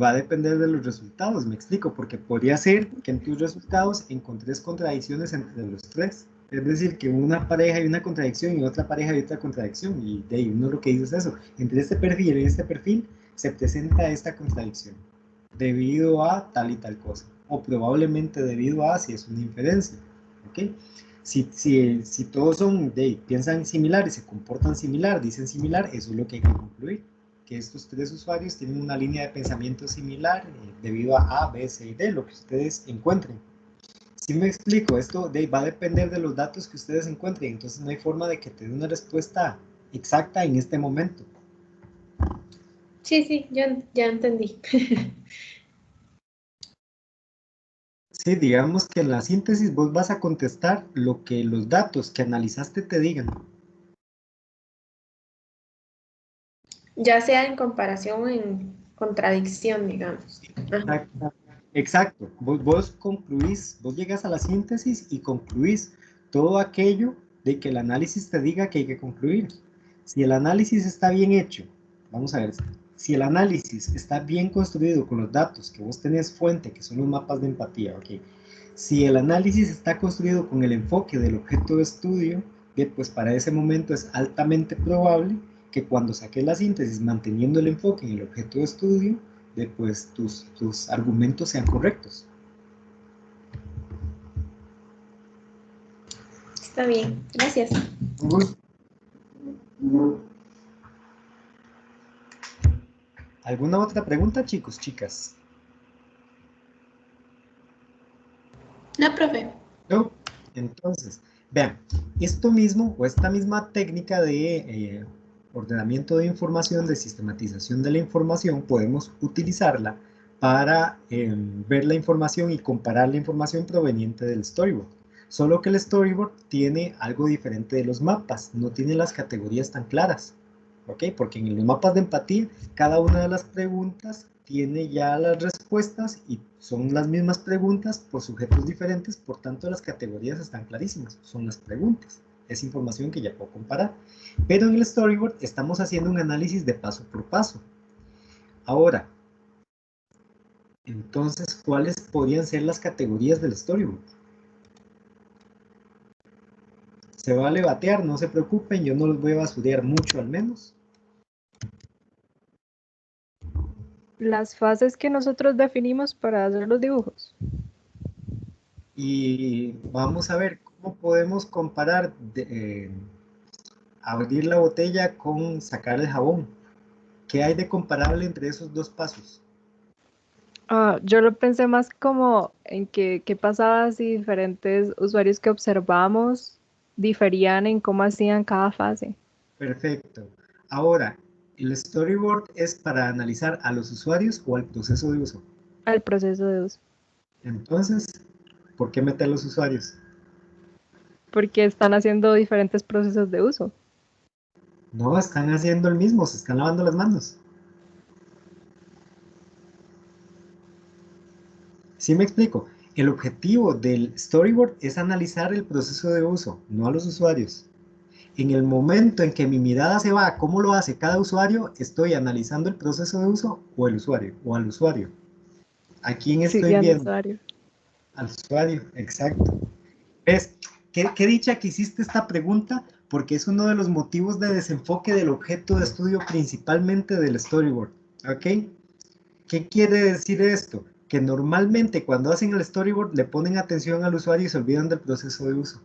va a depender de los resultados, me explico, porque podría ser que en tus resultados encontres contradicciones entre los tres. Es decir, que en una pareja hay una contradicción y en otra pareja hay otra contradicción, y de ahí uno lo que dice es eso, entre este perfil y este perfil se presenta esta contradicción, debido a tal y tal cosa, o probablemente debido a si es una inferencia, ¿ok? Si todos piensan similar y se comportan similar, dicen similar, eso es lo que hay que concluir, que estos tres usuarios tienen una línea de pensamiento similar debido a A, B, C y D, lo que ustedes encuentren. Si me explico, esto va a depender de los datos que ustedes encuentren, entonces no hay forma de que te dé una respuesta exacta en este momento. Sí, ya entendí. Sí, digamos que en la síntesis vos vas a contestar lo que los datos que analizaste te digan. Ya sea en comparación o en contradicción, digamos. Exacto. Vos concluís, vos llegas a la síntesis y concluís todo aquello de que el análisis te diga que hay que concluir. Si el análisis está bien hecho, vamos a ver, si el análisis está bien construido con los datos que vos tenés fuente, que son los mapas de empatía, ¿ok? Si el análisis está construido con el enfoque del objeto de estudio, Pues para ese momento es altamente probable que cuando saques la síntesis manteniendo el enfoque en el objeto de estudio, pues tus argumentos sean correctos. Está bien, gracias. ¿Alguna otra pregunta, chicos, chicas? No, profe. No. Entonces, vean, esto mismo o esta misma técnica de ordenamiento de información, de sistematización de la información, podemos utilizarla para ver la información y comparar la información proveniente del storyboard. Solo que el storyboard tiene algo diferente de los mapas, no tiene las categorías tan claras. ¿Ok? Porque en los mapas de empatía, cada una de las preguntas tiene ya las respuestas y son las mismas preguntas por sujetos diferentes, por tanto las categorías están clarísimas, son las preguntas, es información que ya puedo comparar. Pero en el storyboard estamos haciendo un análisis de paso por paso. Ahora, entonces, ¿cuáles podrían ser las categorías del storyboard? Se vale batear, no se preocupen, yo no los voy a basurear mucho al menos. Las fases que nosotros definimos para hacer los dibujos. Y vamos a ver cómo podemos comparar abrir la botella con sacar el jabón. ¿Qué hay de comparable entre esos dos pasos? Yo lo pensé más como en qué pasaba si diferentes usuarios que observamos diferían en cómo hacían cada fase. Perfecto. Ahora, ¿el storyboard es para analizar a los usuarios o al proceso de uso? Al proceso de uso. Entonces, ¿por qué meter a los usuarios? Porque están haciendo diferentes procesos de uso. No, están haciendo el mismo, se están lavando las manos. ¿Sí me explico? El objetivo del storyboard es analizar el proceso de uso, no a los usuarios. En el momento en que mi mirada se va a cómo lo hace cada usuario, estoy analizando el proceso de uso o el usuario, o al usuario. ¿A quién estoy al viendo? usuario. Al usuario, exacto. ¿Ves? ¿Qué dicha que hiciste esta pregunta? Porque es uno de los motivos de desenfoque del objeto de estudio, principalmente del storyboard. ¿Ok? ¿Qué quiere decir esto? Que normalmente cuando hacen el storyboard le ponen atención al usuario y se olvidan del proceso de uso.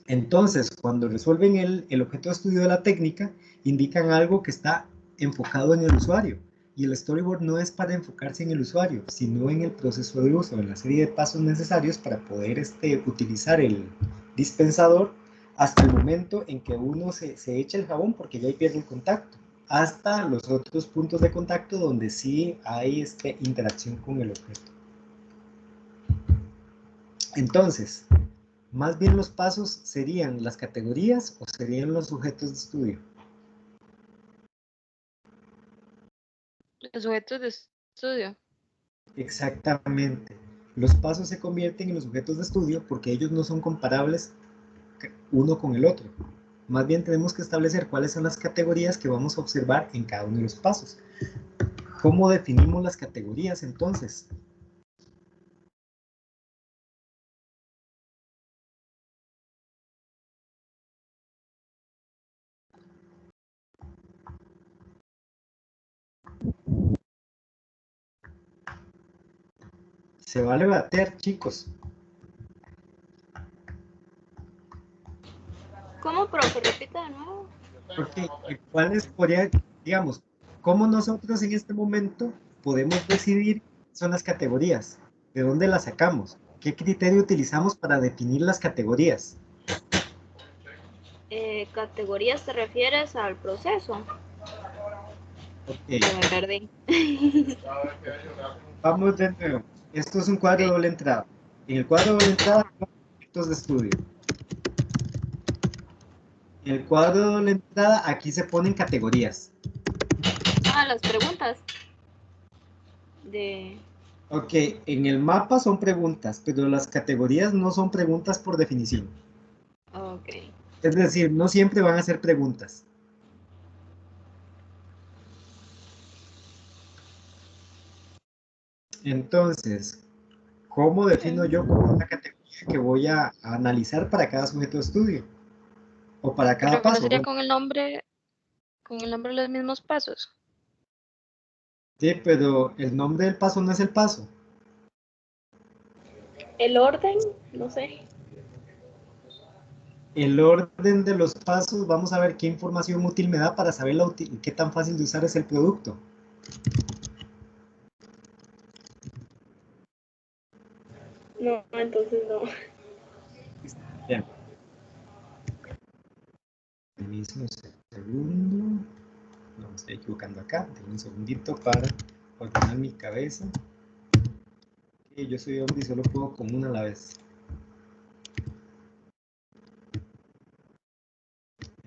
Entonces, cuando resuelven el objeto de estudio de la técnica, indican algo que está enfocado en el usuario. Y el storyboard no es para enfocarse en el usuario, sino en el proceso de uso, en la serie de pasos necesarios para poder utilizar el dispensador hasta el momento en que uno se echa el jabón porque ya ahí pierde el contacto, hasta los otros puntos de contacto donde sí hay interacción con el objeto. Entonces, más bien los pasos serían las categorías o serían los sujetos de estudio. Los sujetos de estudio. Exactamente. Los pasos se convierten en los sujetos de estudio porque ellos no son comparables uno con el otro. Más bien tenemos que establecer cuáles son las categorías que vamos a observar en cada uno de los pasos. ¿Cómo definimos las categorías entonces? Se vale bater, chicos. ¿Cómo, profe? Repita de nuevo. Porque, ¿cuáles podrían, digamos, cómo nosotros en este momento podemos decidir son las categorías? ¿De dónde las sacamos? ¿Qué criterio utilizamos para definir las categorías? ¿Categorías te refieres al proceso? Ok, Me perdí. vamos de nuevo. Esto es un cuadro de doble entrada. En el cuadro de doble entrada tenemos objetos de estudio. En el cuadro de doble entrada aquí se ponen categorías. Las preguntas. Ok, en el mapa son preguntas, pero las categorías no son preguntas por definición. Ok. Es decir, no siempre van a ser preguntas. Entonces, ¿cómo defino yo cuál es la categoría que voy a analizar para cada sujeto de estudio? O para cada Pero que no paso. sería Bueno, con el nombre de los mismos pasos. sí, pero el nombre del paso no es el paso. El orden, no sé. El orden de los pasos, vamos a ver qué información útil me da para saber qué tan fácil de usar es el producto. No, entonces no. Bien. Permiso un segundo. No me estoy equivocando acá. Tengo un segundito para ordenar mi cabeza. Okay, yo soy hombre y solo puedo con una a la vez.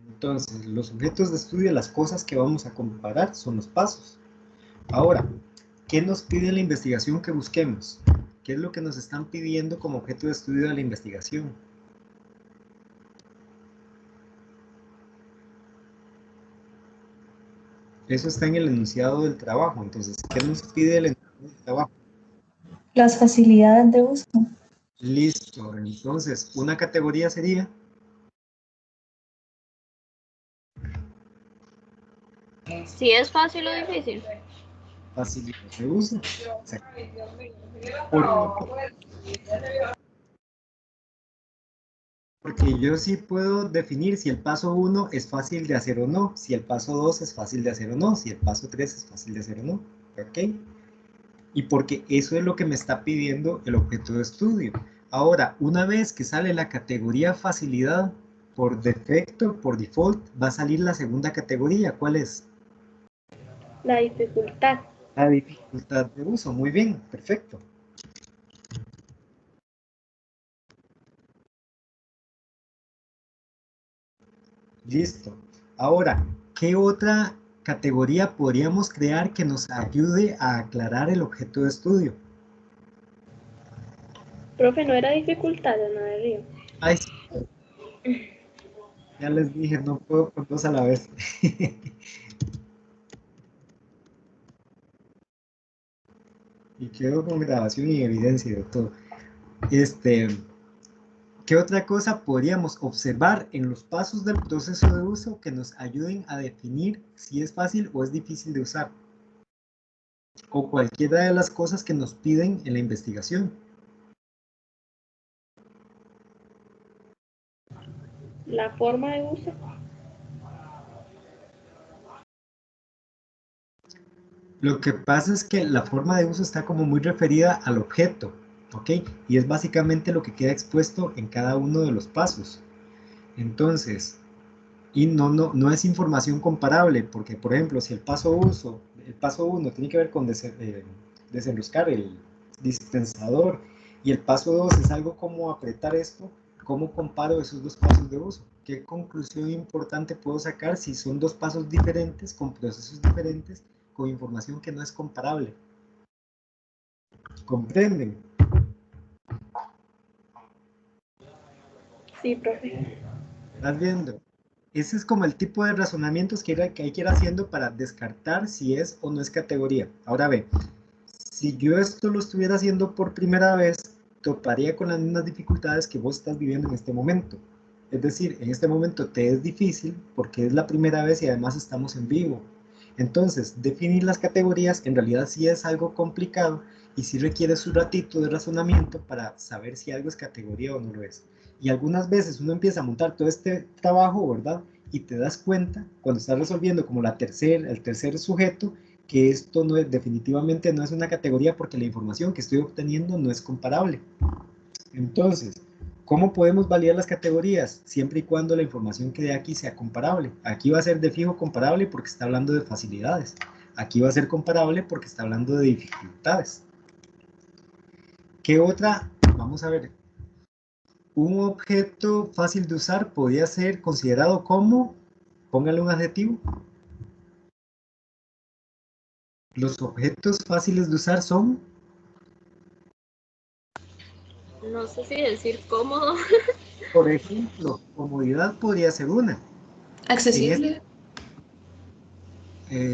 Entonces, los objetos de estudio, las cosas que vamos a comparar son los pasos. Ahora, ¿qué nos pide la investigación que busquemos? ¿Qué es lo que nos están pidiendo como objeto de estudio de la investigación? Eso está en el enunciado del trabajo. Entonces, ¿qué nos pide el enunciado del trabajo? Las facilidades de uso. Listo. Entonces, una categoría sería... Si es fácil o difícil. facilidad de uso. Porque yo sí puedo definir si el paso 1 es fácil de hacer o no, si el paso 2 es fácil de hacer o no, si el paso 3 es fácil de hacer o no. ¿Ok? Y porque eso es lo que me está pidiendo el objeto de estudio. Ahora, una vez que sale la categoría facilidad, por defecto, por default, va a salir la segunda categoría. ¿Cuál es? La dificultad. La dificultad de uso. Muy bien, perfecto. Listo. Ahora, ¿qué otra categoría podríamos crear que nos ayude a aclarar el objeto de estudio? Profe, no era dificultad, Ana de Río. Ay, sí. Ya les dije, no puedo con dos a la vez. Y quedo con grabación y evidencia de todo. ¿Qué otra cosa podríamos observar en los pasos del proceso de uso que nos ayuden a definir si es fácil o es difícil de usar? O cualquiera de las cosas que nos piden en la investigación. La forma de uso. Lo que pasa es que la forma de uso está como muy referida al objeto, ¿ok? Y es básicamente lo que queda expuesto en cada uno de los pasos. Entonces, y no es información comparable, porque por ejemplo, si el paso 1 tiene que ver con desenroscar el dispensador, y el paso 2 es algo como apretar esto, ¿cómo comparo esos dos pasos de uso? ¿Qué conclusión importante puedo sacar si son dos pasos diferentes, con procesos diferentes, con información que no es comparable? ¿Comprenden? Sí, profe. ¿Estás viendo? Ese es como el tipo de razonamientos que hay que ir haciendo para descartar si es o no es categoría. Ahora ve, si yo esto lo estuviera haciendo por primera vez, toparía con las mismas dificultades que vos estás viviendo en este momento. Es decir, en este momento te es difícil porque es la primera vez y además estamos en vivo. Entonces, definir las categorías en realidad sí es algo complicado y sí requiere su ratito de razonamiento para saber si algo es categoría o no lo es. Y algunas veces uno empieza a montar todo este trabajo, ¿verdad? Y te das cuenta, cuando estás resolviendo como el tercer sujeto, que esto no es, definitivamente no es una categoría porque la información que estoy obteniendo no es comparable. Entonces, ¿cómo podemos validar las categorías? Siempre y cuando la información que dé aquí sea comparable. Aquí va a ser de fijo comparable porque está hablando de facilidades. Aquí va a ser comparable porque está hablando de dificultades. ¿Qué otra? Vamos a ver. Un objeto fácil de usar podría ser considerado como, póngale un adjetivo. Los objetos fáciles de usar son... No sé si decir cómodo. Por ejemplo, comodidad podría ser una. Accesible.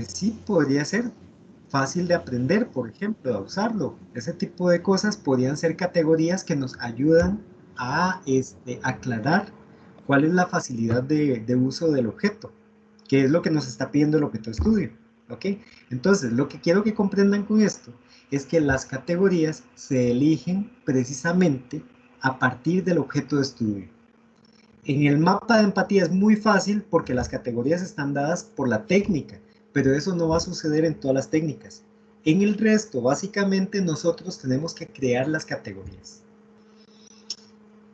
Sí, podría ser fácil de aprender, por ejemplo, a usarlo. Ese tipo de cosas podrían ser categorías que nos ayudan a aclarar ¿Cuál es la facilidad de uso del objeto? ¿Qué es lo que nos está pidiendo el objeto de estudio? ¿Ok? Entonces, lo que quiero que comprendan con esto es que las categorías se eligen precisamente a partir del objeto de estudio. En el mapa de empatía es muy fácil porque las categorías están dadas por la técnica, pero eso no va a suceder en todas las técnicas. En el resto, básicamente, nosotros tenemos que crear las categorías.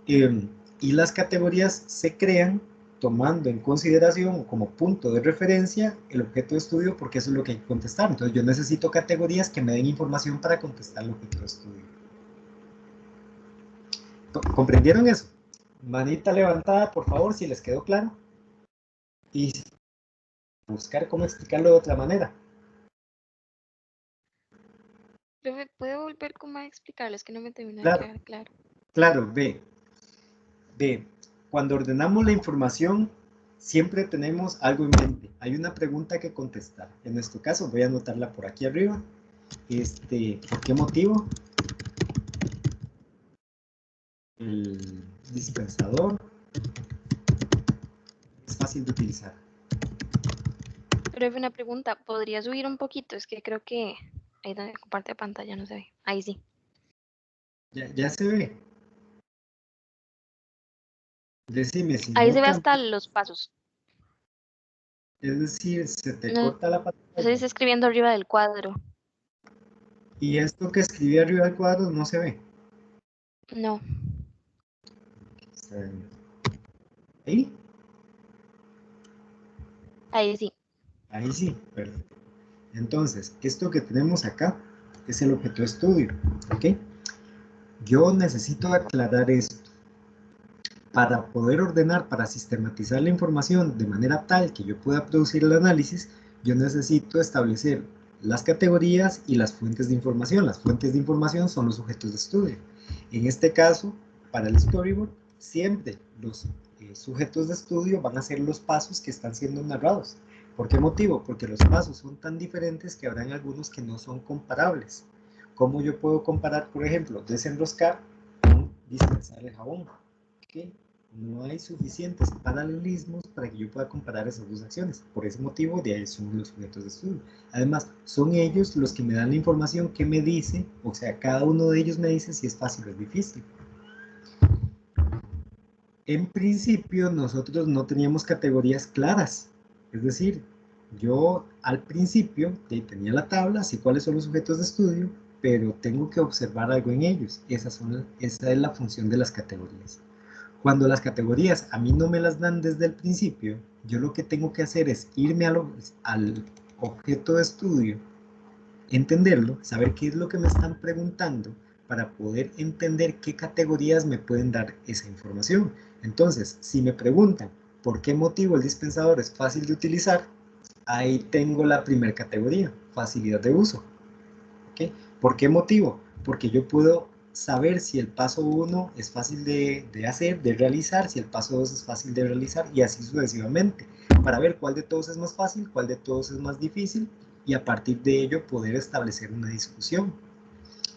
Y las categorías se crean tomando en consideración como punto de referencia el objeto de estudio, porque eso es lo que hay que contestar. Entonces yo necesito categorías que me den información para contestar el objeto de estudio. ¿Comprendieron eso? Manita levantada, por favor, si les quedó claro. Y buscar cómo explicarlo de otra manera. Profe, ¿puedo volver como a explicarles que no me terminó de Claro. quedar claro? Claro, ve, cuando ordenamos la información, siempre tenemos algo en mente. Hay una pregunta que contestar. En nuestro caso, voy a anotarla por aquí arriba. ¿Por qué motivo el dispensador es fácil de utilizar? Profe, una pregunta, ¿podría subir un poquito? Es que creo que ahí donde comparte pantalla no se ve. Ahí sí. Ya se ve. Decime si Ahí no se ve hasta cambia. los pasos. Es decir, se te No, corta la no se pantalla. está escribiendo arriba del cuadro. Y esto que escribí arriba del cuadro no se ve. No. ¿Ahí? Ahí sí. Ahí sí, perfecto. Entonces, esto que tenemos acá es el objeto de estudio, ¿ok? Yo necesito aclarar esto. Para poder ordenar, para sistematizar la información de manera tal que yo pueda producir el análisis, yo necesito establecer las categorías y las fuentes de información. Las fuentes de información son los sujetos de estudio. En este caso, para el storyboard, siempre los sujetos de estudio van a ser los pasos que están siendo narrados. ¿Por qué motivo? Porque los pasos son tan diferentes que habrán algunos que no son comparables. ¿Cómo yo puedo comparar, por ejemplo, desenroscar con dispensar el jabón? ¿Okay? No hay suficientes paralelismos para que yo pueda comparar esas dos acciones. Por ese motivo, de ahí son los sujetos de estudio. Además, son ellos los que me dan la información que me dice, o sea, cada uno de ellos me dice si es fácil o es difícil. En principio, nosotros no teníamos categorías claras. Es decir, yo al principio tenía la tabla, sé cuáles son los sujetos de estudio, pero tengo que observar algo en ellos. Esa es la función de las categorías. Cuando las categorías a mí no me las dan desde el principio, yo lo que tengo que hacer es irme al objeto de estudio, entenderlo, saber qué es lo que me están preguntando para poder entender qué categorías me pueden dar esa información. Entonces, si me preguntan por qué motivo el dispensador es fácil de utilizar, ahí tengo la primera categoría, facilidad de uso. ¿Okay? ¿Por qué motivo? Porque yo puedo saber si el paso 1 es fácil de hacer, de realizar, si el paso 2 es fácil de realizar y así sucesivamente, para ver cuál de todos es más fácil, cuál de todos es más difícil y a partir de ello poder establecer una discusión.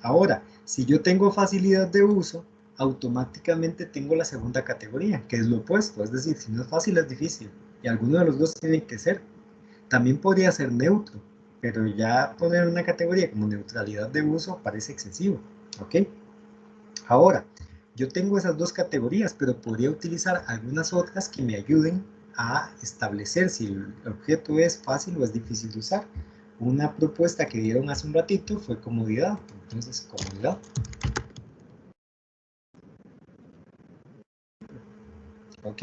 Ahora, si yo tengo facilidad de uso, automáticamente tengo la segunda categoría, que es lo opuesto, es decir, si no es fácil es difícil y alguno de los dos tiene que ser. También podría ser neutro, pero ya poner una categoría como neutralidad de uso parece excesivo, ¿ok? Ahora, yo tengo esas dos categorías, pero podría utilizar algunas otras que me ayuden a establecer si el objeto es fácil o es difícil de usar. Una propuesta que dieron hace un ratito fue comodidad, entonces comodidad. ¿Ok?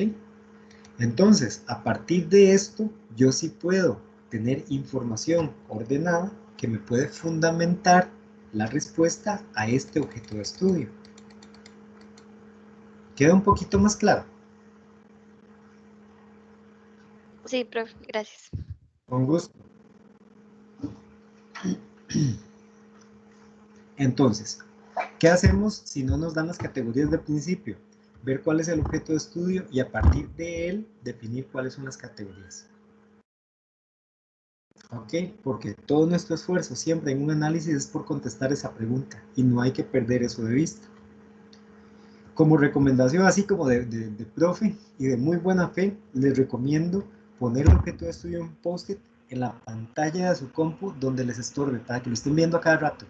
Entonces, a partir de esto, yo sí puedo tener información ordenada que me puede fundamentar la respuesta a este objeto de estudio. ¿Queda un poquito más claro? Sí, profe, gracias. Con gusto. Entonces, ¿qué hacemos si no nos dan las categorías del principio? Ver cuál es el objeto de estudio y a partir de él definir cuáles son las categorías. ¿Ok? Porque todo nuestro esfuerzo siempre en un análisis es por contestar esa pregunta y no hay que perder eso de vista. Como recomendación, así como de profe y de muy buena fe, les recomiendo poner el objeto de estudio en post-it en la pantalla de su compu donde les estorbe, para que lo estén viendo a cada rato,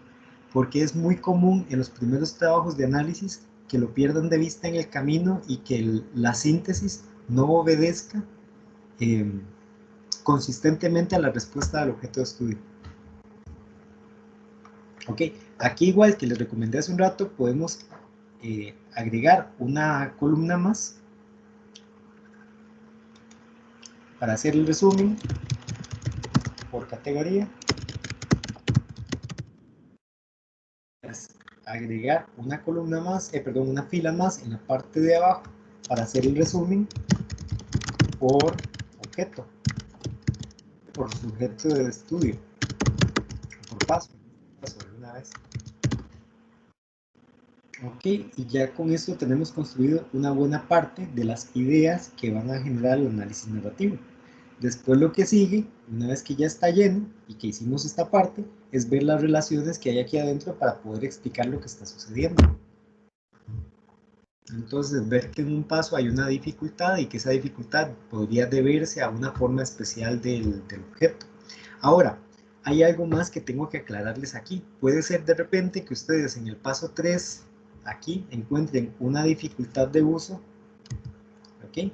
porque es muy común en los primeros trabajos de análisis que lo pierdan de vista en el camino y que la síntesis no obedezca consistentemente a la respuesta del objeto de estudio. Ok, aquí igual que les recomendé hace un rato, podemos agregar una columna más para hacer el resumen por categoría. Agregar una columna más, una fila más en la parte de abajo para hacer el resumen por objeto, por sujeto de estudio, por paso de una vez. Ok, y ya con esto tenemos construido una buena parte de las ideas que van a generar el análisis narrativo. Después lo que sigue, una vez que ya está lleno y que hicimos esta parte, es ver las relaciones que hay aquí adentro para poder explicar lo que está sucediendo. Entonces, ver que en un paso hay una dificultad y que esa dificultad podría deberse a una forma especial del objeto. Ahora, hay algo más que tengo que aclararles aquí. Puede ser de repente que ustedes en el paso 3, aquí, encuentren una dificultad de uso, ¿ok?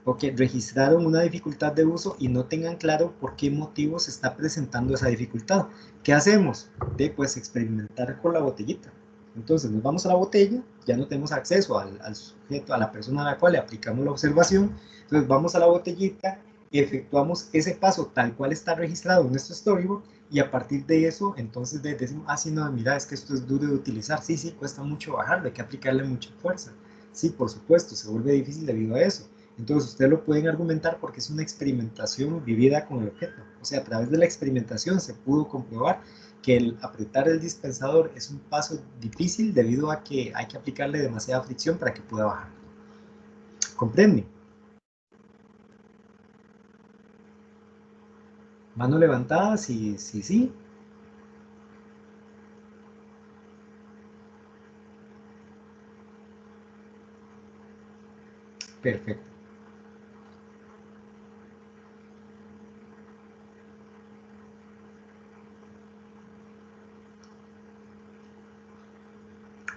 O que registraron una dificultad de uso y no tengan claro por qué motivo se está presentando esa dificultad. ¿Qué hacemos? Pues experimentar con la botellita. Entonces nos vamos a la botella, ya no tenemos acceso al sujeto, a la persona a la cual le aplicamos la observación, entonces vamos a la botellita, efectuamos ese paso tal cual está registrado en nuestro storyboard, y a partir de eso, entonces decimos, ah, sí, no, mira, es que esto es duro de utilizar, sí, sí, cuesta mucho bajarlo, hay que aplicarle mucha fuerza, sí, por supuesto, se vuelve difícil debido a eso. Entonces ustedes lo pueden argumentar porque es una experimentación vivida con el objeto, o sea, a través de la experimentación se pudo comprobar que el apretar el dispensador es un paso difícil debido a que hay que aplicarle demasiada fricción para que pueda bajar. ¿Comprenden? Mano levantada, sí, sí, sí. Perfecto.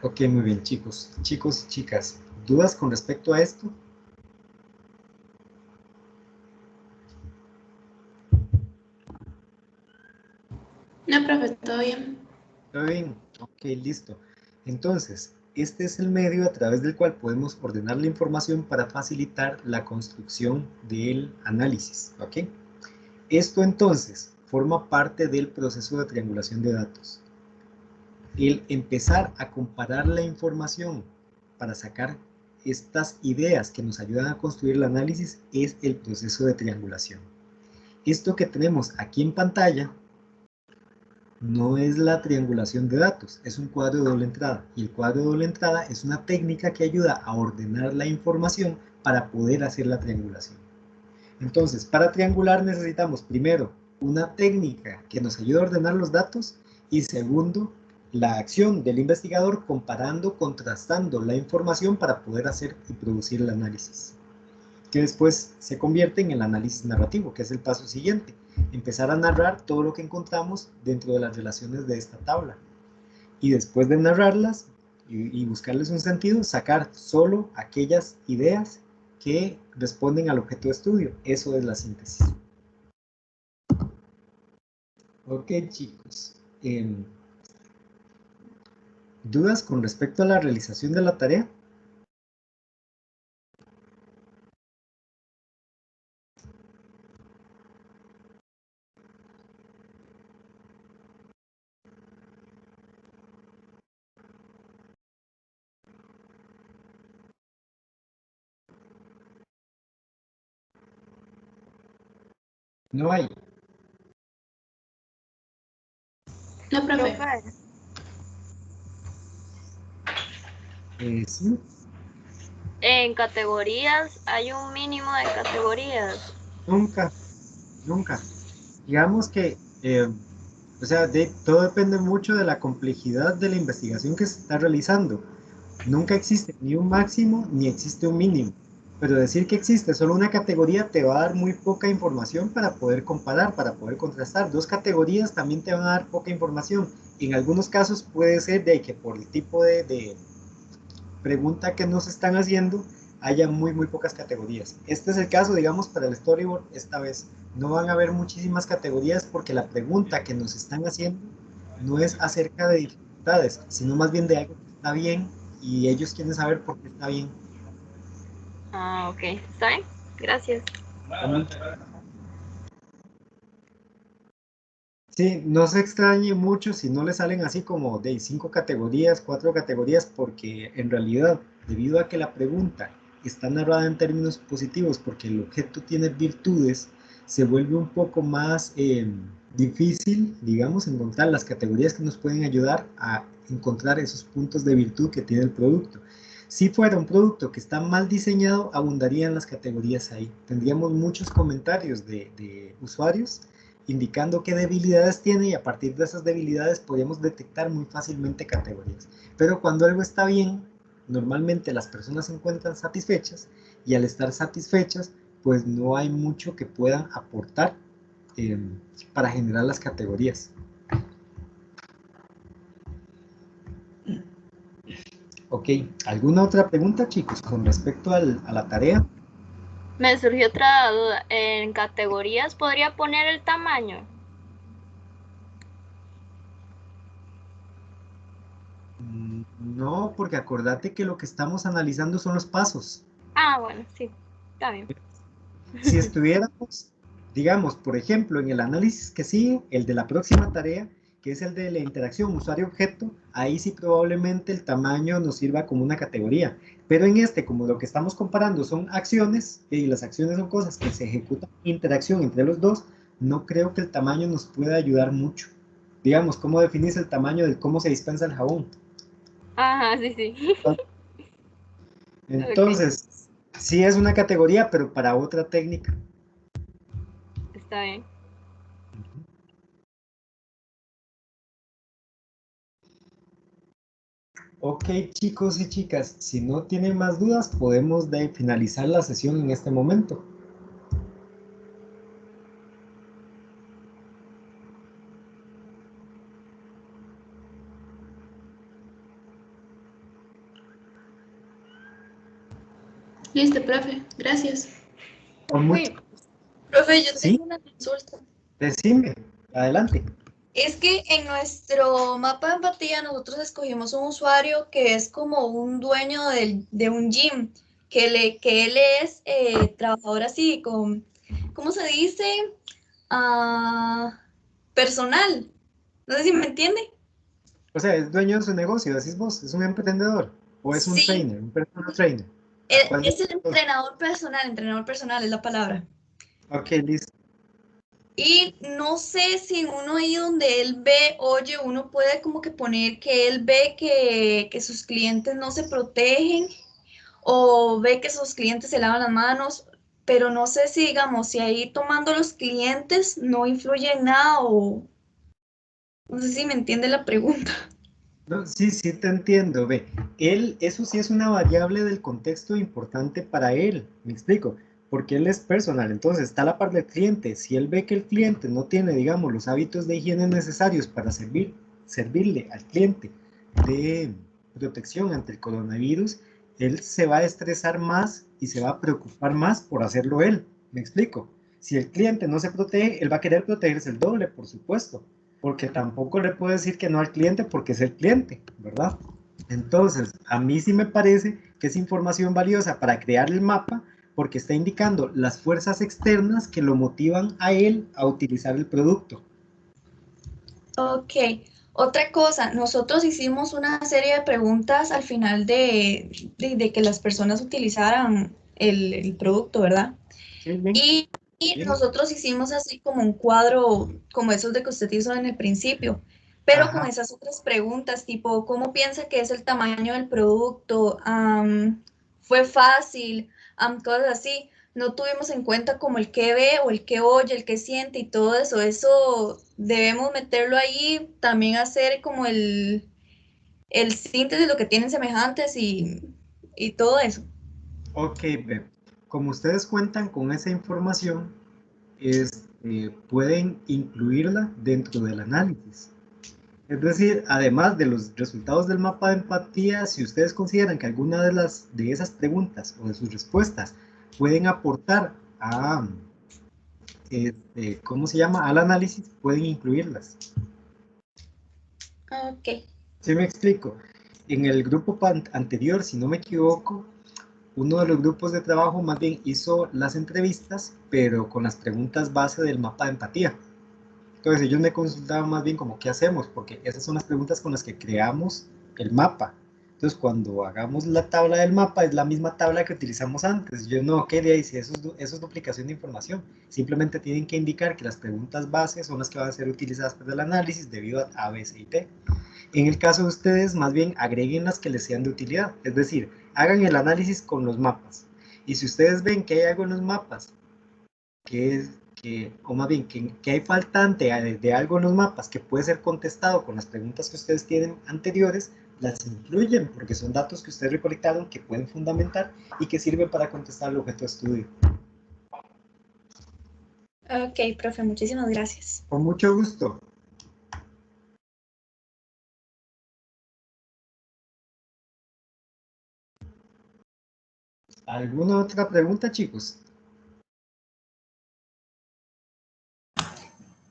Ok, muy bien, chicos. Chicos y chicas, ¿dudas con respecto a esto? No, profe, todo bien. ¿Todo bien? Ok, listo. Entonces, este es el medio a través del cual podemos ordenar la información para facilitar la construcción del análisis. ¿Ok? Esto entonces forma parte del proceso de triangulación de datos. El empezar a comparar la información para sacar estas ideas que nos ayudan a construir el análisis es el proceso de triangulación. Esto que tenemos aquí en pantalla no es la triangulación de datos, es un cuadro de doble entrada, y el cuadro de doble entrada es una técnica que ayuda a ordenar la información para poder hacer la triangulación. Entonces, para triangular necesitamos primero una técnica que nos ayude a ordenar los datos, y segundo, la acción del investigador comparando, contrastando la información para poder hacer y producir el análisis, que después se convierte en el análisis narrativo, que es el paso siguiente. Empezar a narrar todo lo que encontramos dentro de las relaciones de esta tabla. Y después de narrarlas y buscarles un sentido, sacar solo aquellas ideas que responden al objeto de estudio. Eso es la síntesis. Ok, chicos. ¿Dudas con respecto a la realización de la tarea? No hay. No, profe. Sí. En categorías, hay un mínimo de categorías. Nunca, nunca. Digamos que, o sea, todo depende mucho de la complejidad de la investigación que se está realizando. Nunca existe ni un máximo ni existe un mínimo. Pero decir que existe solo una categoría te va a dar muy poca información para poder comparar, para poder contrastar. Dos categorías también te van a dar poca información. En algunos casos puede ser de que por el tipo de pregunta que nos están haciendo haya muy pocas categorías. Este es el caso, digamos, para el storyboard esta vez. No van a haber muchísimas categorías porque la pregunta que nos están haciendo no es acerca de dificultades, sino más bien de algo que está bien y ellos quieren saber por qué está bien. Ah, ok. ¿Está bien? Gracias. Sí, no se extrañe mucho si no le salen así como de 5 categorías, 4 categorías, porque en realidad, debido a que la pregunta está narrada en términos positivos, porque el objeto tiene virtudes, se vuelve un poco más difícil, digamos, encontrar las categorías que nos pueden ayudar a encontrar esos puntos de virtud que tiene el producto. Si fuera un producto que está mal diseñado, abundarían las categorías ahí. Tendríamos muchos comentarios de usuarios indicando qué debilidades tiene y a partir de esas debilidades podríamos detectar muy fácilmente categorías. Pero cuando algo está bien, normalmente las personas se encuentran satisfechas y al estar satisfechas, pues no hay mucho que puedan aportar para generar las categorías. Ok, ¿alguna otra pregunta, chicos, con respecto a la tarea? Me surgió otra duda. ¿En categorías podría poner el tamaño? No, porque acordate que lo que estamos analizando son los pasos. Ah, bueno, sí. Está bien. Si estuviéramos, digamos, por ejemplo, en el análisis que sigue, el de la próxima tarea, que es el de la interacción usuario-objeto, ahí sí probablemente el tamaño nos sirva como una categoría. Pero en este, como lo que estamos comparando son acciones, y las acciones son cosas que se ejecutan en interacción entre los dos, no creo que el tamaño nos pueda ayudar mucho. Digamos, ¿cómo definís el tamaño de cómo se dispensa el jabón? Ajá, sí, sí. Ok, Entonces, sí es una categoría, pero para otra técnica. está bien. Ok, chicos y chicas, si no tienen más dudas, podemos finalizar la sesión en este momento. Listo, profe. Gracias. Con mucho. Uy, profe, yo ¿Sí? tengo una consulta. Decime, adelante. Es que en nuestro mapa de empatía nosotros escogimos un usuario que es como un dueño de un gym, que él es trabajador así con, ¿cómo se dice? Ah, personal. No sé si me entiende. O sea, es dueño de su negocio, decís vos, es un emprendedor o es un Sí, trainer, un personal trainer. ¿A cuál de es el los dos? entrenador personal es la palabra. Ok, listo. Y no sé si uno ahí donde él ve, oye, uno puede como que poner que él ve que sus clientes no se protegen o ve que sus clientes se lavan las manos, pero no sé si, digamos, si ahí tomando los clientes no influye en nada o no sé si me entiende la pregunta. No, sí, sí te entiendo, ve. Eso sí es una variable del contexto importante para él, me explico, porque él es personal, entonces está a la par del cliente. Si él ve que el cliente no tiene, digamos, los hábitos de higiene necesarios para servirle al cliente de protección ante el coronavirus, él se va a estresar más y se va a preocupar más por hacerlo él, me explico. Si el cliente no se protege, él va a querer protegerse el doble, por supuesto, porque tampoco le puedo decir que no al cliente porque es el cliente, ¿verdad? Entonces, a mí sí me parece que es información valiosa para crear el mapa porque está indicando las fuerzas externas que lo motivan a él a utilizar el producto. Ok, otra cosa, nosotros hicimos una serie de preguntas al final de que las personas utilizaran el producto, ¿verdad? ¿Sí, bien? Y Bien. nosotros hicimos así como un cuadro, como esos de que usted hizo en el principio, pero con Ajá. esas otras preguntas, tipo, ¿cómo piensa que es el tamaño del producto? ¿Fue fácil? Cosas así. No tuvimos en cuenta como el que ve o el que oye, el que siente y todo eso. Eso debemos meterlo ahí, también hacer como el síntesis, lo que tienen semejantes y todo eso. Ok, como ustedes cuentan con esa información, pueden incluirla dentro del análisis. Es decir, además de los resultados del mapa de empatía, si ustedes consideran que alguna de esas preguntas o de sus respuestas pueden aportar a, ¿cómo se llama?, al análisis, pueden incluirlas. Ok. ¿Sí me explico? En el grupo anterior, si no me equivoco, uno de los grupos de trabajo más bien hizo las entrevistas, pero con las preguntas base del mapa de empatía. Entonces ellos me consultaban más bien como qué hacemos, porque esas son las preguntas con las que creamos el mapa. Entonces cuando hagamos la tabla del mapa es la misma tabla que utilizamos antes. Yo no, ¿qué de ahí? Si eso es duplicación de información. Simplemente tienen que indicar que las preguntas base son las que van a ser utilizadas para el análisis debido a A, B, C y T. En el caso de ustedes, más bien agreguen las que les sean de utilidad. Es decir, hagan el análisis con los mapas. Y si ustedes ven que hay algo en los mapas o más bien que hay faltante de algo en los mapas que puede ser contestado con las preguntas que ustedes tienen anteriores, las incluyen porque son datos que ustedes recolectaron que pueden fundamentar y que sirven para contestar el objeto de estudio. Ok, profe, muchísimas gracias. Con mucho gusto. ¿Alguna otra pregunta, chicos?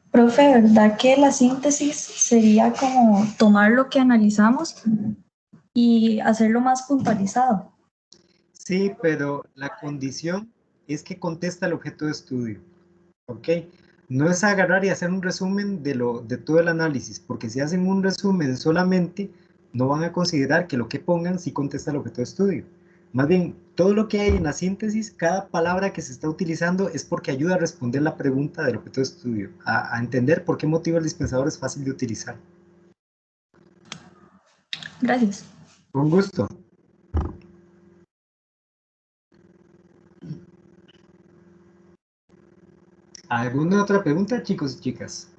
Profe, ¿verdad que la síntesis sería como tomar lo que analizamos y hacerlo más puntualizado? Sí, pero la condición es que contesta el objeto de estudio. ¿Ok? No es agarrar y hacer un resumen de todo el análisis, porque si hacen un resumen solamente, no van a considerar que lo que pongan sí contesta el objeto de estudio. Más bien, todo lo que hay en la síntesis, cada palabra que se está utilizando es porque ayuda a responder la pregunta del objeto de estudio, a entender por qué motivo el dispensador es fácil de utilizar. Gracias. Con gusto. ¿Alguna otra pregunta, chicos y chicas?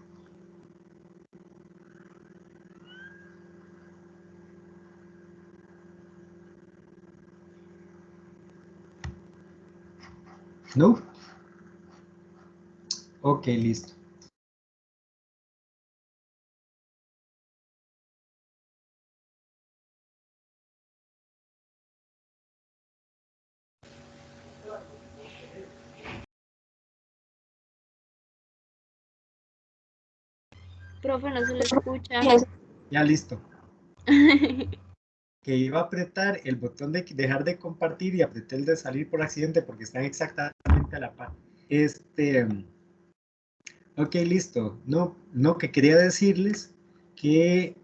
¿No? Ok, listo. Profe, no se le escucha. Ya listo. Que iba a apretar el botón de dejar de compartir y apreté el de salir por accidente porque están exactamente a la par. Ok, listo. No, que quería decirles que